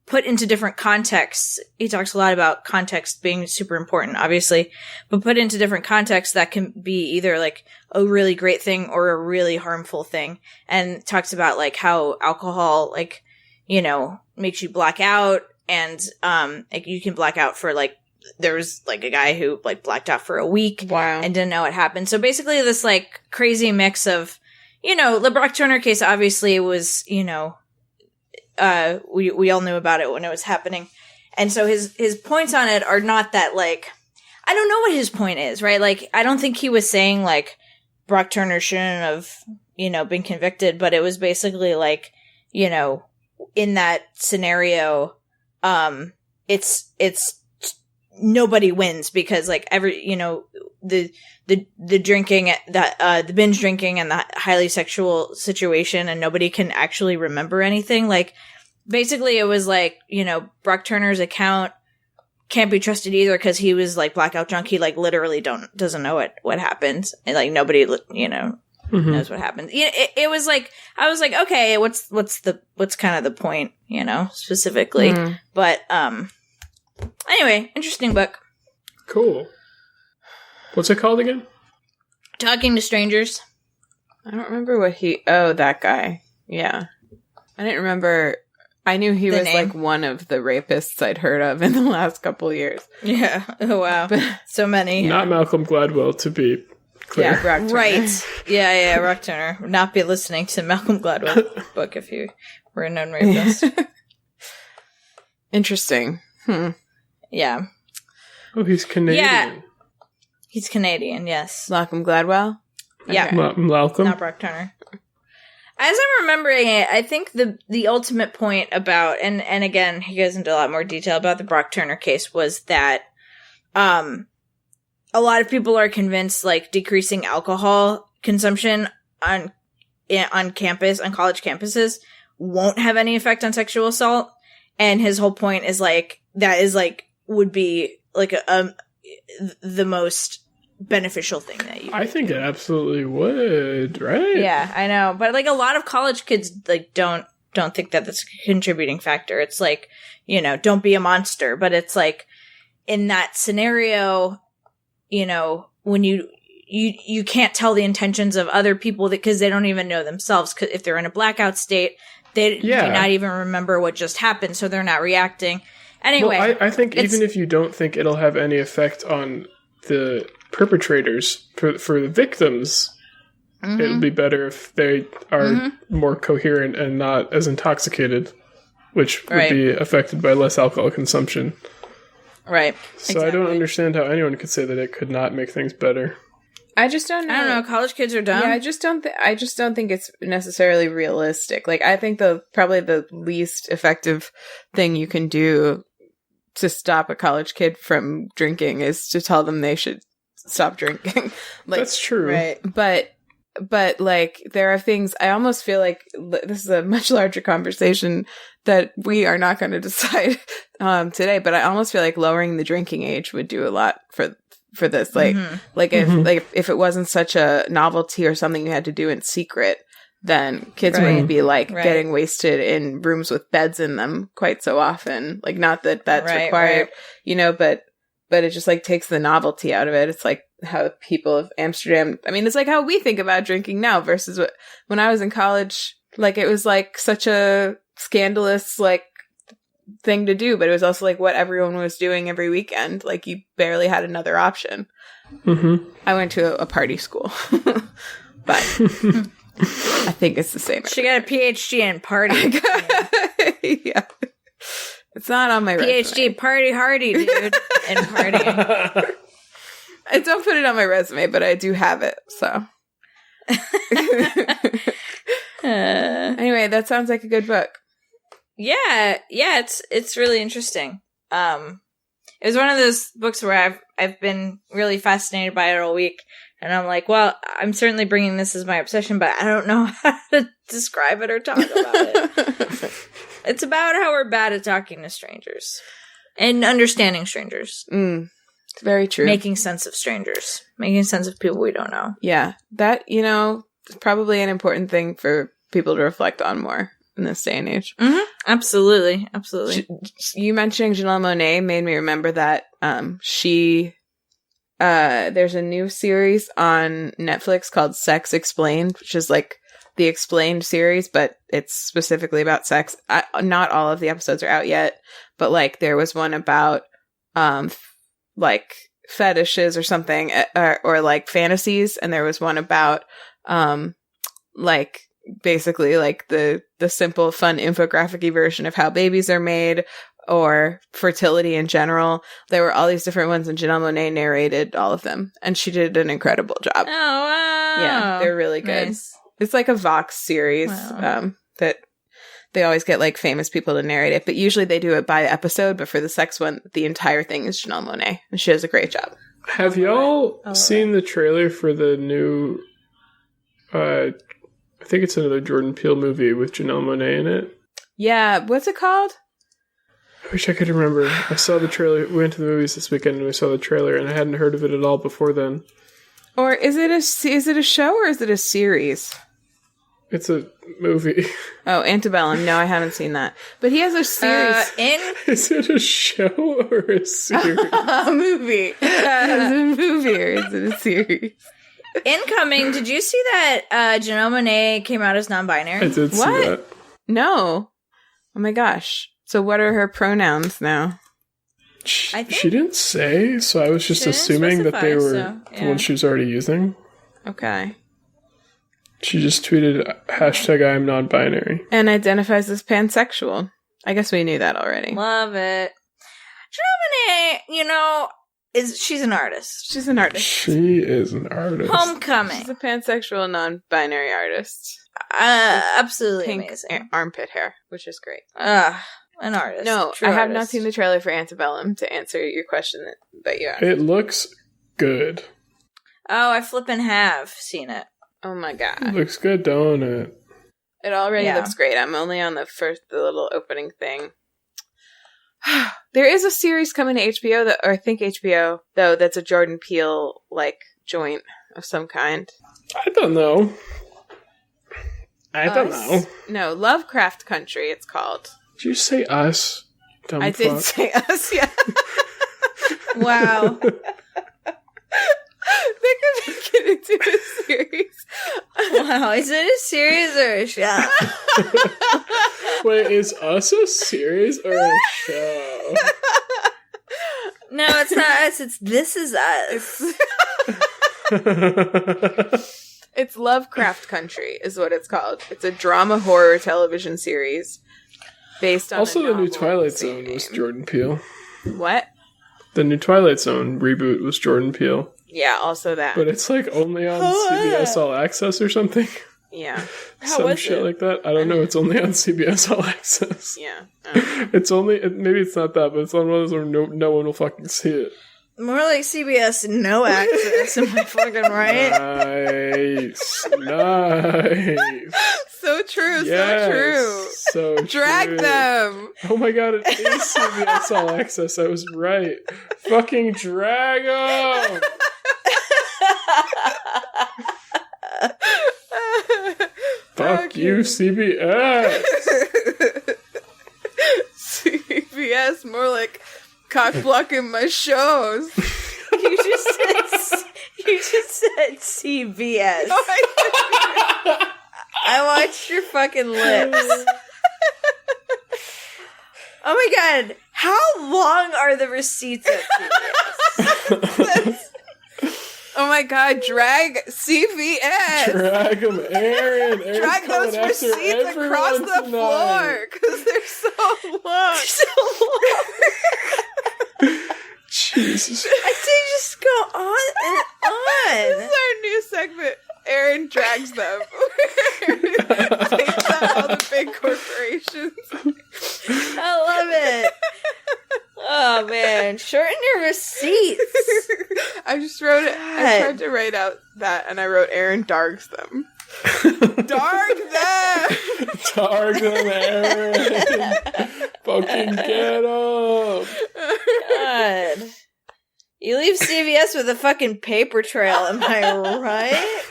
put into different contexts, he talks a lot about context being super important, obviously, but put into different contexts that can be either like a really great thing or a really harmful thing. And talks about like how alcohol, like, makes you black out, and like you can black out for like, there was like a guy who like blacked out for a week. Wow. And didn't know what happened. So basically this like crazy mix of, the Brock Turner case obviously was, we all knew about it when it was happening. And so his points on it are not that like, I don't know what his point is, right? Like, I don't think he was saying like Brock Turner shouldn't have, been convicted, but it was basically like, in that scenario, it's nobody wins because like the drinking, the binge drinking and the highly sexual situation, and nobody can actually remember anything. Like, basically it was like, Brock Turner's account can't be trusted either because he was like blackout drunk. He like literally doesn't know what happened, and like nobody, knows what happened. It was like, I was like, okay, what's kind of the point, specifically. But, anyway, interesting book. Cool. What's it called again? Talking to Strangers. I don't remember that guy. Yeah. I didn't remember. I knew he was like one of the rapists I'd heard of in the last couple of years. Yeah. Oh, wow. So many. Not Malcolm Gladwell, to be clear. Yeah, Brock Turner. Right. Yeah, Brock Turner. Would not be listening to Malcolm Gladwell book if you were a known rapist. Interesting. Yeah. Oh, he's Canadian. Yeah. He's Canadian, yes. Malcolm Gladwell? Yeah. Okay. Malcolm? Not Brock Turner. As I'm remembering it, I think the ultimate point about, and again, he goes into a lot more detail about the Brock Turner case, was that a lot of people are convinced like decreasing alcohol consumption on campus, on college campuses, won't have any effect on sexual assault. And his whole point is like, that is like, would be like the most beneficial thing that you I think it absolutely would, right? Yeah, I know. But like a lot of college kids like don't think that that's a contributing factor. It's like, don't be a monster. But it's like in that scenario, when you can't tell the intentions of other people because they don't even know themselves. 'Cause if they're in a blackout state, they do not even remember what just happened, so they're not reacting. Anyway, well, I think even if you don't think it'll have any effect on the perpetrators, for the victims, it'll be better if they are more coherent and not as intoxicated, which would be affected by less alcohol consumption. Right. So exactly. I don't understand how anyone could say that it could not make things better. I just don't know. I don't know. College kids are dumb. Yeah, I just don't think it's necessarily realistic. Like, I think probably the least effective thing you can do to stop a college kid from drinking is to tell them they should stop drinking. Like, that's true. Right. But but like there are things I almost feel like this is a much larger conversation that we are not going to decide today, but I almost feel like lowering the drinking age would do a lot for this. Like if it wasn't such a novelty or something you had to do in secret, then kids wouldn't be like getting wasted in rooms with beds in them quite so often. Like not that that's required, you know, but it just like takes the novelty out of it. It's like how people of Amsterdam, I mean, it's like how we think about drinking now versus when I was in college, like it was like such a scandalous like thing to do, but it was also like what everyone was doing every weekend. Like you barely had another option. I went to a party school, but I think it's the same. She got a PhD in party. Yeah. It's not on my resume. PhD party hardy, dude. And partying. I don't put it on my resume, but I do have it, so. Anyway, that sounds like a good book. Yeah, it's really interesting. It was one of those books where I've been really fascinated by it all week, and I'm like, well, I'm certainly bringing this as my obsession, but I don't know how to describe it or talk about it. It's about how we're bad at talking to strangers and understanding strangers. It's very true. Making sense of strangers, making sense of people we don't know. Yeah, that, you know, is probably an important thing for people to reflect on more in this day and age. Absolutely. You mentioning Janelle Monáe made me remember that there's a new series on Netflix called Sex Explained, which is like the Explained series, but it's specifically about sex. Not all of the episodes are out yet, but like there was one about like fetishes or something, or like fantasies, and there was one about like basically like the simple fun infographic-y version of how babies are made or fertility in general. There were all these different ones, and Janelle Monáe narrated all of them, and she did an incredible job. Oh wow. Yeah, they're really good. Nice. It's like a Vox series that they always get like famous people to narrate it, but usually they do it by episode. But for the sex one, the entire thing is Janelle Monáe, and she does a great job. Have y'all seen the trailer for the new? I think it's another Jordan Peele movie with Janelle Monáe in it. Yeah, what's it called? I wish I could remember. I saw the trailer. We went to the movies this weekend and we saw the trailer, and I hadn't heard of it at all before then. Or is it a show or is it a series? It's a movie. Oh, Antebellum. No, I haven't seen that. But he has a series. Is it a show or a series? A movie. Is it a movie or is it a series? Incoming. Did you see that Janelle Monáe came out as non-binary? I did see that. No. Oh my gosh. So what are her pronouns now? She didn't say, so I was just assuming that they were the ones she was already using. Okay. She just tweeted #I'm non-binary. And identifies as pansexual. I guess we knew that already. Love it. Janelle Monáe, she's an artist. She's an artist. She is an artist. Homecoming. She's a pansexual non-binary artist. Absolutely pink amazing. Armpit hair, which is great. An artist. No, I have not seen the trailer for Antebellum to answer your question that you asked. It looks good. Oh, I flippin' have seen it. Oh my god. It looks good, don't it? It already looks great. I'm only on the little opening thing. There is a series coming to HBO, or I think HBO, though, that's a Jordan Peele, like, joint of some kind. I don't know. I don't know. No, Lovecraft Country, it's called. Did you say us? Dumb I did say us, yeah. Wow. They could make it into a series. Wow, is it a series or a show? Wait, is us a series or a show? No, it's not us. It's This Is Us. It's Lovecraft Country is what it's called. It's a drama horror television series based on also, the new Twilight Zone was Jordan Peele. What? The new Twilight Zone reboot was Jordan Peele. Yeah, also that. But it's like only on CBS All Access or something. Yeah. Some shit like that. I don't know. It's only on CBS All Access. Yeah. It's only, maybe it's not that, but it's on one of those where no one will fucking see it. More like CBS no access, am I fucking right? Nice. So true, Yes, so true. So Drag true. them. Oh my god, it is CBS All Access. I was right. Fucking drag them. Fuck you, CBS. CBS, more like cock blocking my shows. You just said CBS. Oh, I watched your fucking lips. Oh my god, how long are the receipts at CBS? oh my god, drag CBS. Drag them, Erin. Drag those receipts across the floor because they're so long. Jesus. I say just go on and on. This is our new segment. Erin drags them. Takes out all the big corporations. I love it. Oh man, shorten your receipts. I just wrote it. I tried to write out that, and I wrote Erin dargs them. Darg them. Darg them, Erin. Fucking get them. God. You leave CVS with a fucking paper trail, am I right?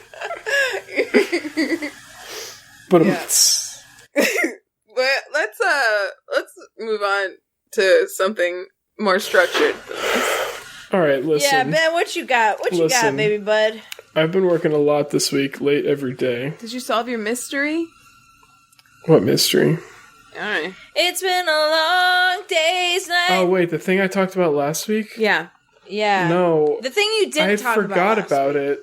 But But let's move on to something more structured than this. all right, listen. Yeah, Ben, what you got? What you got, baby bud? I've been working a lot this week, late every day. Did you solve your mystery? What mystery? Alright. It's been a long day's night. Oh wait, the thing I talked about last week? Yeah. Yeah. No. The thing you didn't talk about. I forgot about it,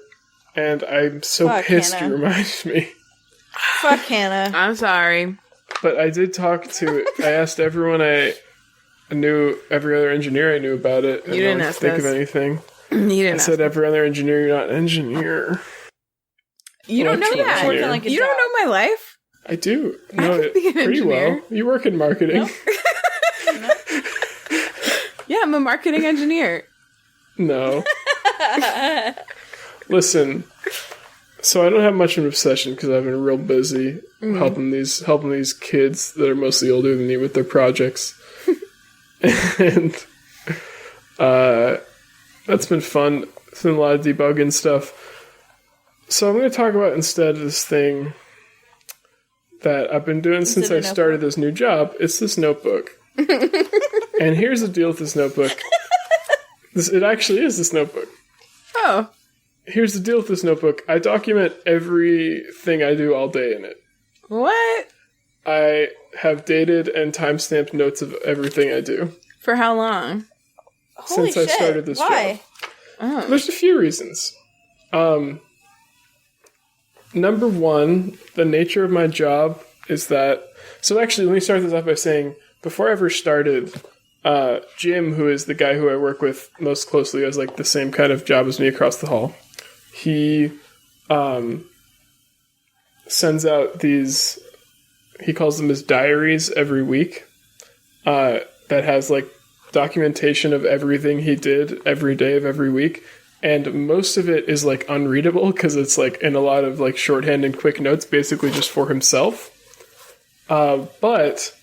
and I'm so Fuck, pissed Hannah. you reminded me. Fuck Hannah. I'm sorry. But I did talk to, I asked everyone I knew, every other engineer I knew about it. And You didn't I ask think us. of anything. You didn't I said every other engineer, you're not an engineer. You don't know Electrical that. engineer. Like a You don't job. know my life? I do. I know could it be an pretty engineer. well. You work in marketing. Yeah, I'm a marketing engineer. No. Listen. So I don't have much of an obsession because I've been real busy helping these kids that are mostly older than me with their projects, and that's been fun. It's been a lot of debugging stuff. So I'm going to talk about instead this thing that I've been doing since I started this new job. It's this notebook, and here's the deal with this notebook. It actually is this notebook. Oh. Here's the deal with this notebook. I document everything I do all day in it. What? I have dated and time-stamped notes of everything I do. For how long? Holy Since I shit. started this Why? job. Oh. There's a few reasons. Number one, the nature of my job is that... So actually, let me start this off by saying, before I ever started... Jim, who is the guy who I work with most closely, has like the same kind of job as me across the hall. He sends out these, he calls them his diaries every week, that has like documentation of everything he did every day of every week. And most of it is like unreadable because it's like in a lot of like shorthand and quick notes, basically just for himself. But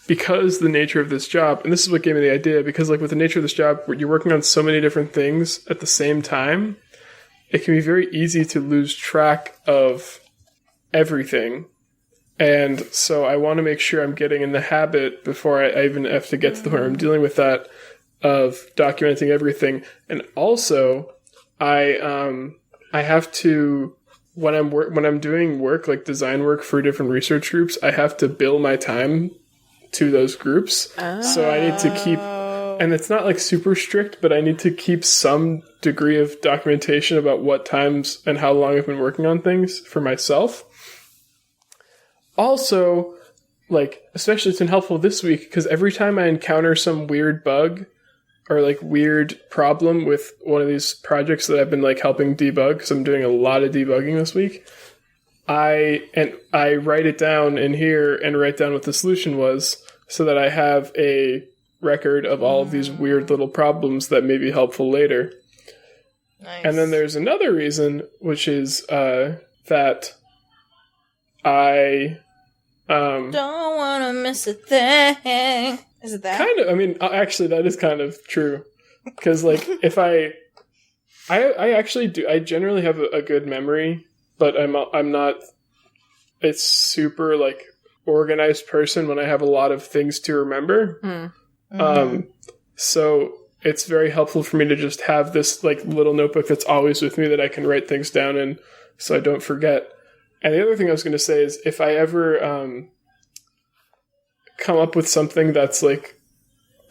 because the nature of this job, and this is what gave me the idea, because like with the nature of this job, where you're working on so many different things at the same time, it can be very easy to lose track of everything. And so I want to make sure I'm getting in the habit before I even have to get to the where I'm dealing with that of documenting everything. And also I have to, when I'm doing work, like design work for different research groups, I have to bill my time to those groups. So I need to keep, and it's not like super strict, but I need to keep some degree of documentation about what times and how long I've been working on things for myself. Also, like, especially it's been helpful this week because every time I encounter some weird bug or like weird problem with one of these projects that I've been like helping debug, because I'm doing a lot of debugging this week, I write it down in here and write down what the solution was so that I have a record of all of these weird little problems that may be helpful later. Nice. And then there's another reason, which is that I don't want to miss a thing. Is it that? kind of, I mean, actually, that is kind of true. Because, like, if I actually do, I generally have a good memory, but I'm not a super, like, organized person when I have a lot of things to remember. So it's very helpful for me to just have this, like, little notebook that's always with me that I can write things down in so I don't forget. And the other thing I was going to say is if I ever come up with something that's, like,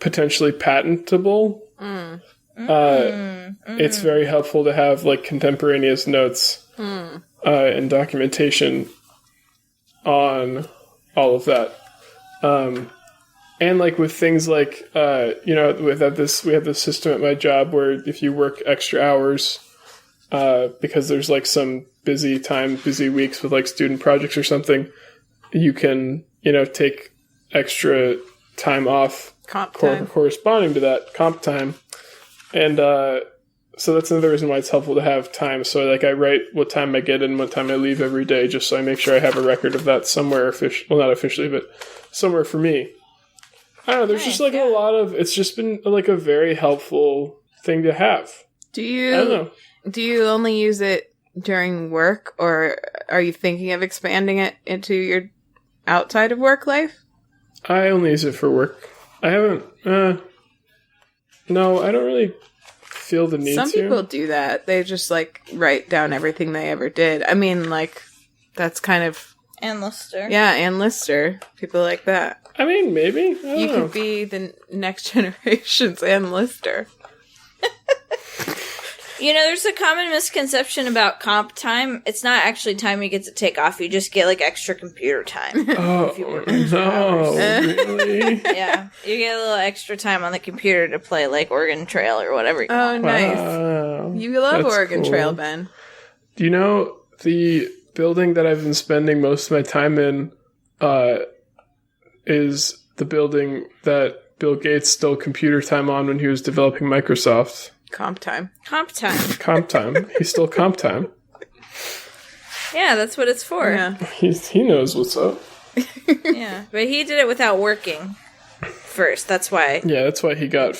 potentially patentable, it's very helpful to have, like, contemporaneous notes and documentation on all of that. And, like, with things like, we have this system at my job where if you work extra hours, because there's, like, some busy weeks with, like, student projects or something, you can, take extra time off corresponding to that comp time. And so that's another reason why it's helpful to have time. So, like, I write what time I get in, what time I leave every day, just so I make sure I have a record of that somewhere, well, not officially, but somewhere for me. I don't know, there's just, like, a lot of, it's just been, like, a very helpful thing to have. Do you only use it during work, or are you thinking of expanding it into your outside of work life? I only use it for work. I haven't, no, I don't really feel the need to. Some people do that. They just, like, write down everything they ever did. I mean, like, that's kind of... Ann Lister. Yeah, Ann Lister. People like that. I mean, maybe. You could be the next generation's Ann Lister. There's a common misconception about comp time. It's not actually time you get to take off. You just get, like, extra computer time. Oh, if you work extra hours. Really? Yeah. You get a little extra time on the computer to play, like, Oregon Trail or whatever you want. Nice. Wow. You love That's Oregon cool. Trail, Ben. Do you know the building that I've been spending most of my time in is the building that Bill Gates stole computer time on when he was developing Microsoft? Comp time. Comp time. Comp time. He stole comp time. Yeah, that's what it's for. Yeah. He knows what's up. Yeah, but he did it without working first. That's why. Yeah, that's why he got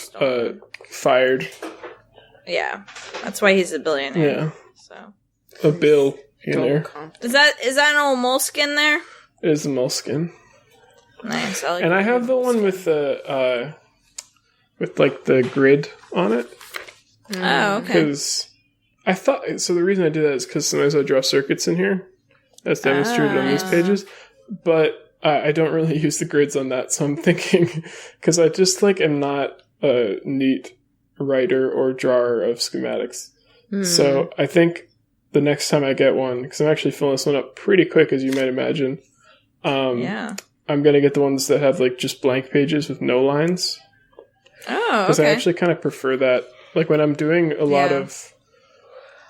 fired. Yeah, that's why he's a billionaire. Yeah. So A bill, there. is that an old moleskin there? It is a moleskin. Nice. And I have the one with the like the grid on it. Oh, okay. Because I thought so. The reason I do that is because sometimes I draw circuits in here, as demonstrated on these pages. But I don't really use the grids on that, so I'm thinking because I just am not a neat writer or drawer of schematics. So I think the next time I get one, because I'm actually filling this one up pretty quick, as you might imagine. Yeah. I'm gonna get the ones that have just blank pages with no lines. Oh, okay. Because I actually kind of prefer that. Like when I'm doing a lot of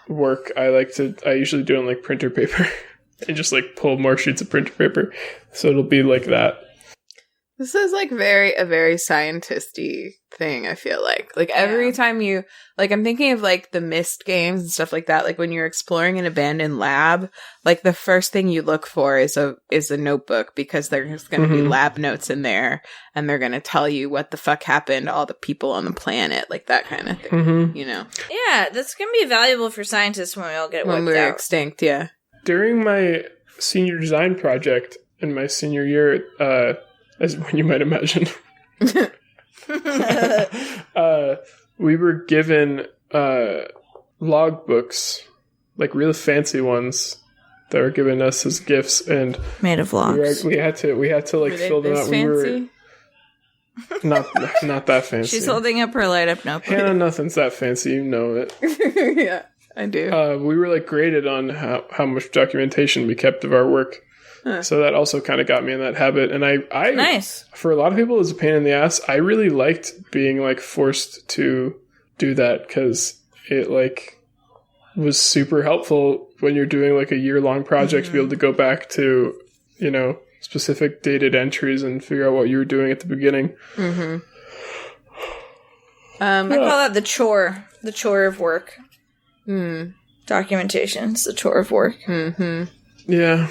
work, I usually do it on printer paper and just pull more sheets of printer paper. So it'll be like that. This is a very scientist-y thing, I feel like. Every time you, I'm thinking of the Myst games and stuff like that. Like when you're exploring an abandoned lab, the first thing you look for is a notebook, because there's going to be lab notes in there and they're going to tell you what the fuck happened to all the people on the planet, that kind of thing, Yeah, that's going to be valuable for scientists when we all get when wiped we're out. extinct, yeah. During my senior design project in my senior year, as when you might imagine, we were given log books, really fancy ones that were given us as gifts, and Made of logs. we had to fill them out. We were not that fancy. She's holding up her light up notebook. Hannah, nothing's that fancy, you know it. Yeah, I do. We were graded on how much documentation we kept of our work. So that also kind of got me in that habit. And I nice. For a lot of people, it was a pain in the ass. I really liked being forced to do that, because it was super helpful when you're doing a year-long project to be able to go back to, specific dated entries and figure out what you were doing at the beginning. I call that the chore of work. Hmm. Documentation. It's the chore of work. Mm-hmm. Yeah.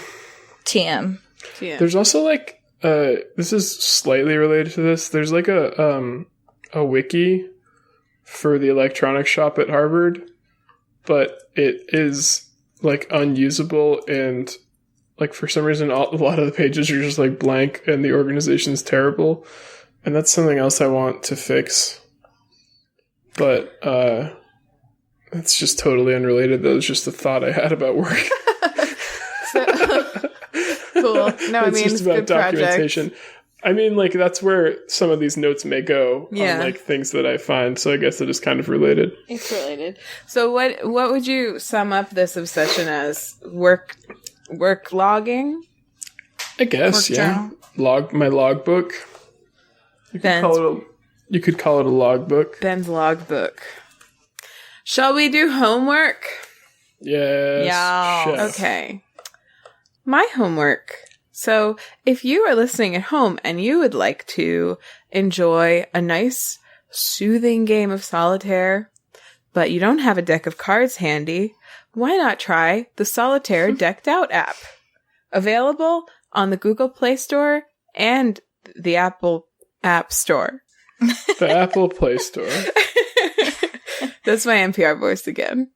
TM. Yeah. There's also like this is slightly related to this. There's like a wiki for the electronics shop at Harvard, but it is like unusable, and like for some reason a lot of the pages are just like blank and the organization's terrible, and that's something else I want to fix. But it's just totally unrelated. That was just a thought I had about work. Cool. No, I mean, just about good documentation. project. I mean, like, that's where some of these notes may go Yeah. on, like, things that I find. So I guess it is kind of related. It's related. So what would you sum up this obsession as? Work logging? I guess, Work yeah. journal. My logbook. You could call it a logbook. Ben's logbook. Shall we do homework? Yes. Yeah. chef. Okay. My homework. So, if you are listening at home and you would like to enjoy a nice, soothing game of solitaire, but you don't have a deck of cards handy, why not try the Solitaire Decked Out app? Available on the Google Play Store and the Apple App Store. The Apple Play Store. That's my NPR voice again.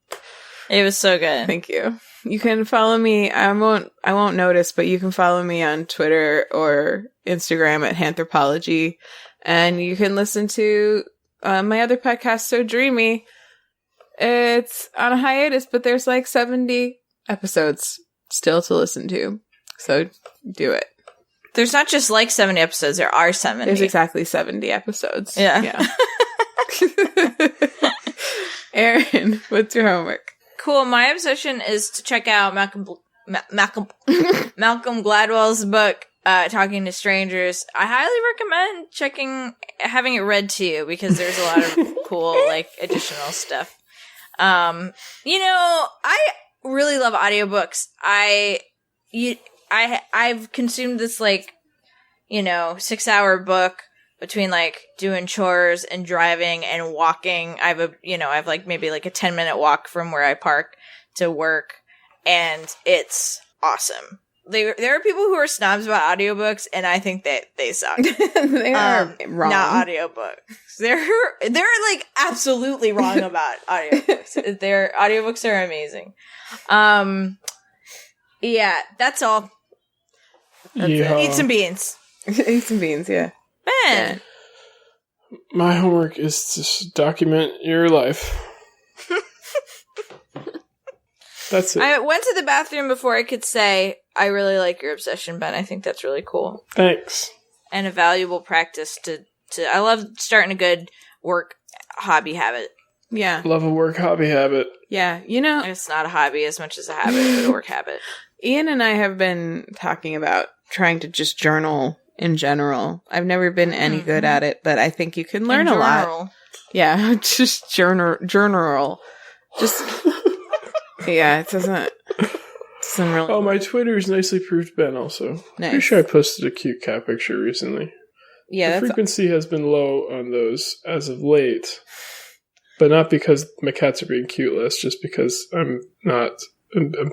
It was so good. Thank you. You can follow me. I won't notice, but you can follow me on Twitter or Instagram at Hanthropology, and you can listen to my other podcast, So Dreamy. It's on a hiatus, but there's like 70 episodes still to listen to, so do it. There's not just like 70 episodes, there are 70. There's exactly 70 episodes. Yeah. Erin, what's your homework? Cool. My obsession is to check out Malcolm Gladwell's book, Talking to Strangers. I highly recommend having it read to you, because there's a lot of cool, like, additional stuff. I really love audiobooks. I've consumed this, like, 6-hour book between, like, doing chores and driving and walking. I've like maybe like a 10-minute walk from where I park to work, and it's awesome. There are people who are snobs about audiobooks, and I think that they suck. They are wrong. Not audiobooks. They're like absolutely wrong about audiobooks. Their audiobooks are amazing. Yeah, that's all. Yeah. Eat some beans. Eat some beans, yeah. Man. My homework is to document your life. That's it. I went to the bathroom before I could say, I really like your obsession, Ben. I think that's really cool. Thanks. And a valuable practice to I love starting a good work hobby habit. Yeah. Love a work hobby habit. Yeah. It's not a hobby as much as a habit, but a work habit. Ian and I have been talking about trying to just journal in general. I've never been any good at it, but I think you can learn a lot. Yeah, just journal. Just yeah, it doesn't really. Oh, my Twitter is nicely proved, Ben. Also, Nice. Pretty sure I posted a cute cat picture recently. Yeah, the that's frequency has been low on those as of late, but not because my cats are being cute less, just because I'm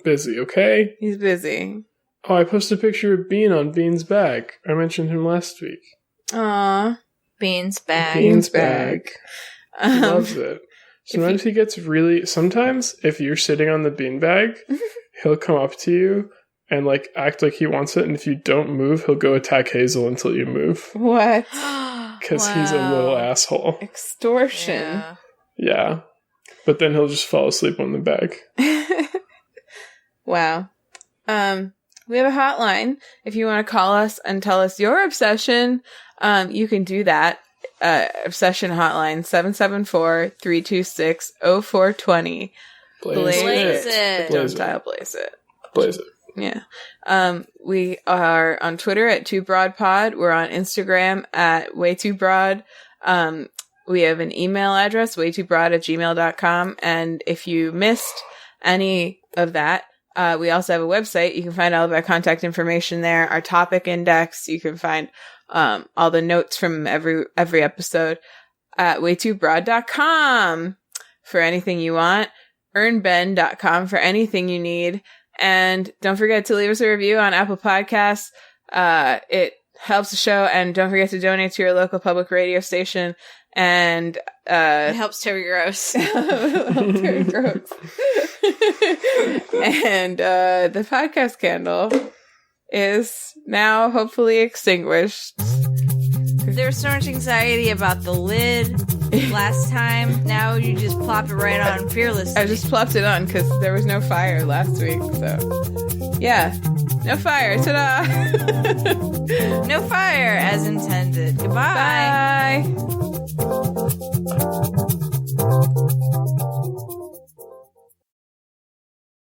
busy. Okay, he's busy. Oh, I posted a picture of Bean on Bean's bag. I mentioned him last week. Aw, Bean's bag. Bean's bag. He loves it. Sometimes Sometimes if you're sitting on the beanbag, he'll come up to you and like act like he wants it, and if you don't move, he'll go attack Hazel until you move. What? Because he's a little asshole. Extortion. Yeah. But then he'll just fall asleep on the bag. Wow. We have a hotline. If you want to call us and tell us your obsession, you can do that. Obsession hotline, 774-326-0420. Blaze it. Don't dial blaze it. Blaze it. Yeah. We are on Twitter at TwoBroadPod. We're on Instagram at WayTooBroad. We have an email address, waytoobroad@gmail.com. And if you missed any of that, we also have a website. You can find all of our contact information there. Our topic index. You can find all the notes from every episode. at WayTooBroad.com for anything you want, earnben.com for anything you need, and don't forget to leave us a review on Apple Podcasts. It helps the show, and don't forget to donate to your local public radio station. And it helps Terry Gross. Terry Gross. And the podcast candle is now hopefully extinguished. There was so much anxiety about the lid last time. Now you just plop it right on fearlessly. I just plopped it on because there was no fire last week. So, yeah. No fire. Ta-da! No fire as intended. Goodbye. Bye.